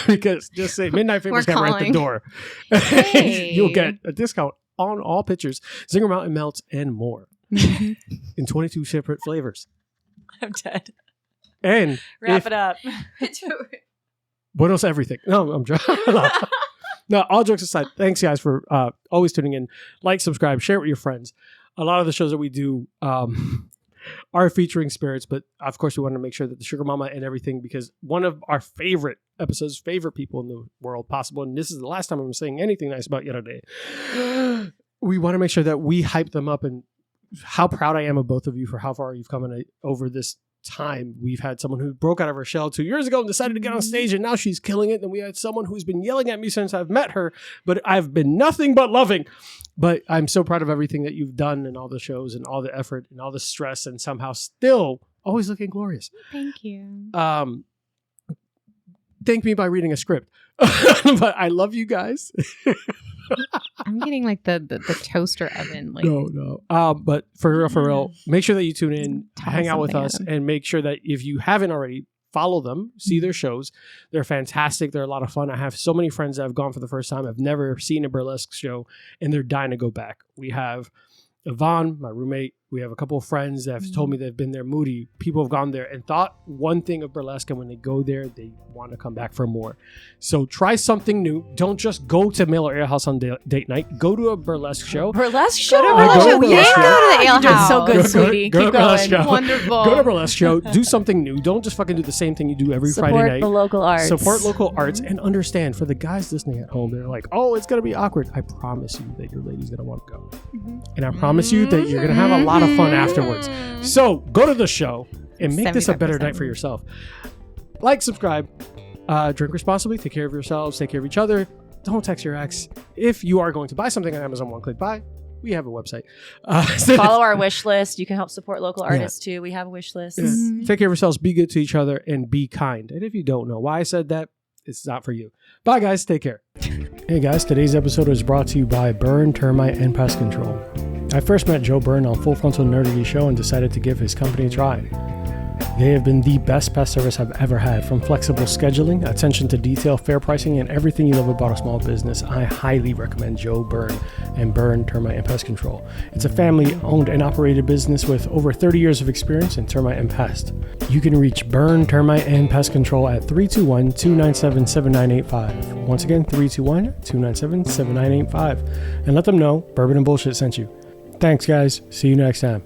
Because just say Midnight Fables We're got right at the calling. door. Hey. You'll get a discount on all pitchers, Zinger Mountain Melts, and more in 22 separate flavors. I'm dead. And Wrap it up. what else? Everything. No, I'm joking. No, all jokes aside, thanks guys for always tuning in. Like, subscribe, share it with your friends. A lot of the shows that we do are featuring spirits, but of course we want to make sure that the Sugar Mama and everything, because one of our favorite episodes, favorite people in the world possible, and this is the last time I'm saying anything nice about Galatea. We want to make sure that we hype them up, and how proud I am of both of you for how far you've come in over this time. We've had someone who broke out of her shell 2 years ago and decided to get on stage, and now she's killing it. And we had someone who's been yelling at me since I've met her, but I've been nothing but loving. But I'm so proud of everything that you've done and all the shows and all the effort and all the stress, and somehow still always looking glorious. Thank you. Thank me by reading a script. But I love you guys. I'm getting like the toaster oven. Like, No. But for real, make sure that you tune in, Toss hang out with something us, at 'em. and make sure that if you haven't already, follow them, see their shows. They're fantastic. They're a lot of fun. I have so many friends that have gone for the first time. I've never seen a burlesque show, and they're dying to go back. We have Yvonne, my roommate. We have a couple of friends that have told me they've been there. Moody. People have gone there and thought one thing of burlesque, and when they go there, they want to come back for more. So try something new. Don't just go to Miller Ale House on date night. Go to a burlesque show. Burlesque show. Go to burlesque show. We didn't go to the ale You did house. so good, Go- sweetie. go to Keep burlesque going. show. Wonderful. Go to a burlesque show. Do something new. Don't just fucking do the same thing you do every Support Friday night. the local arts. Support local arts, and understand, for the guys listening at home, they're like, oh, it's going to be awkward. I promise you that your lady's going to want to go. And I promise you that you're going to have a lot of fun afterwards. So go to the show and make this a better 75%. night for yourself. Like, subscribe, drink responsibly, take care of yourselves, take care of each other. Don't text your ex. If you are going to buy something on Amazon, one click buy. We have a website. Follow our wish list. You can help support local artists too. We have a wish list. Take care of yourselves, be good to each other, and be kind. And if you don't know why I said that, it's not for you. Bye, guys. Take care. Hey, guys. Today's episode is brought to you by Burn, Termite, and Pest Control. I first met Joe Byrne on Full Frontal Nerdity Show and decided to give his company a try. They have been the best pest service I've ever had, from flexible scheduling, attention to detail, fair pricing, and everything you love about a small business. I highly recommend Joe Byrne and Burn, Termite, and Pest Control. It's a family-owned and operated business with over 30 years of experience in termite and pest. You can reach Burn, Termite, and Pest Control at 321-297-7985. Once again, 321-297-7985. And let them know Bourbon and Bullshit sent you. Thanks, guys. See you next time.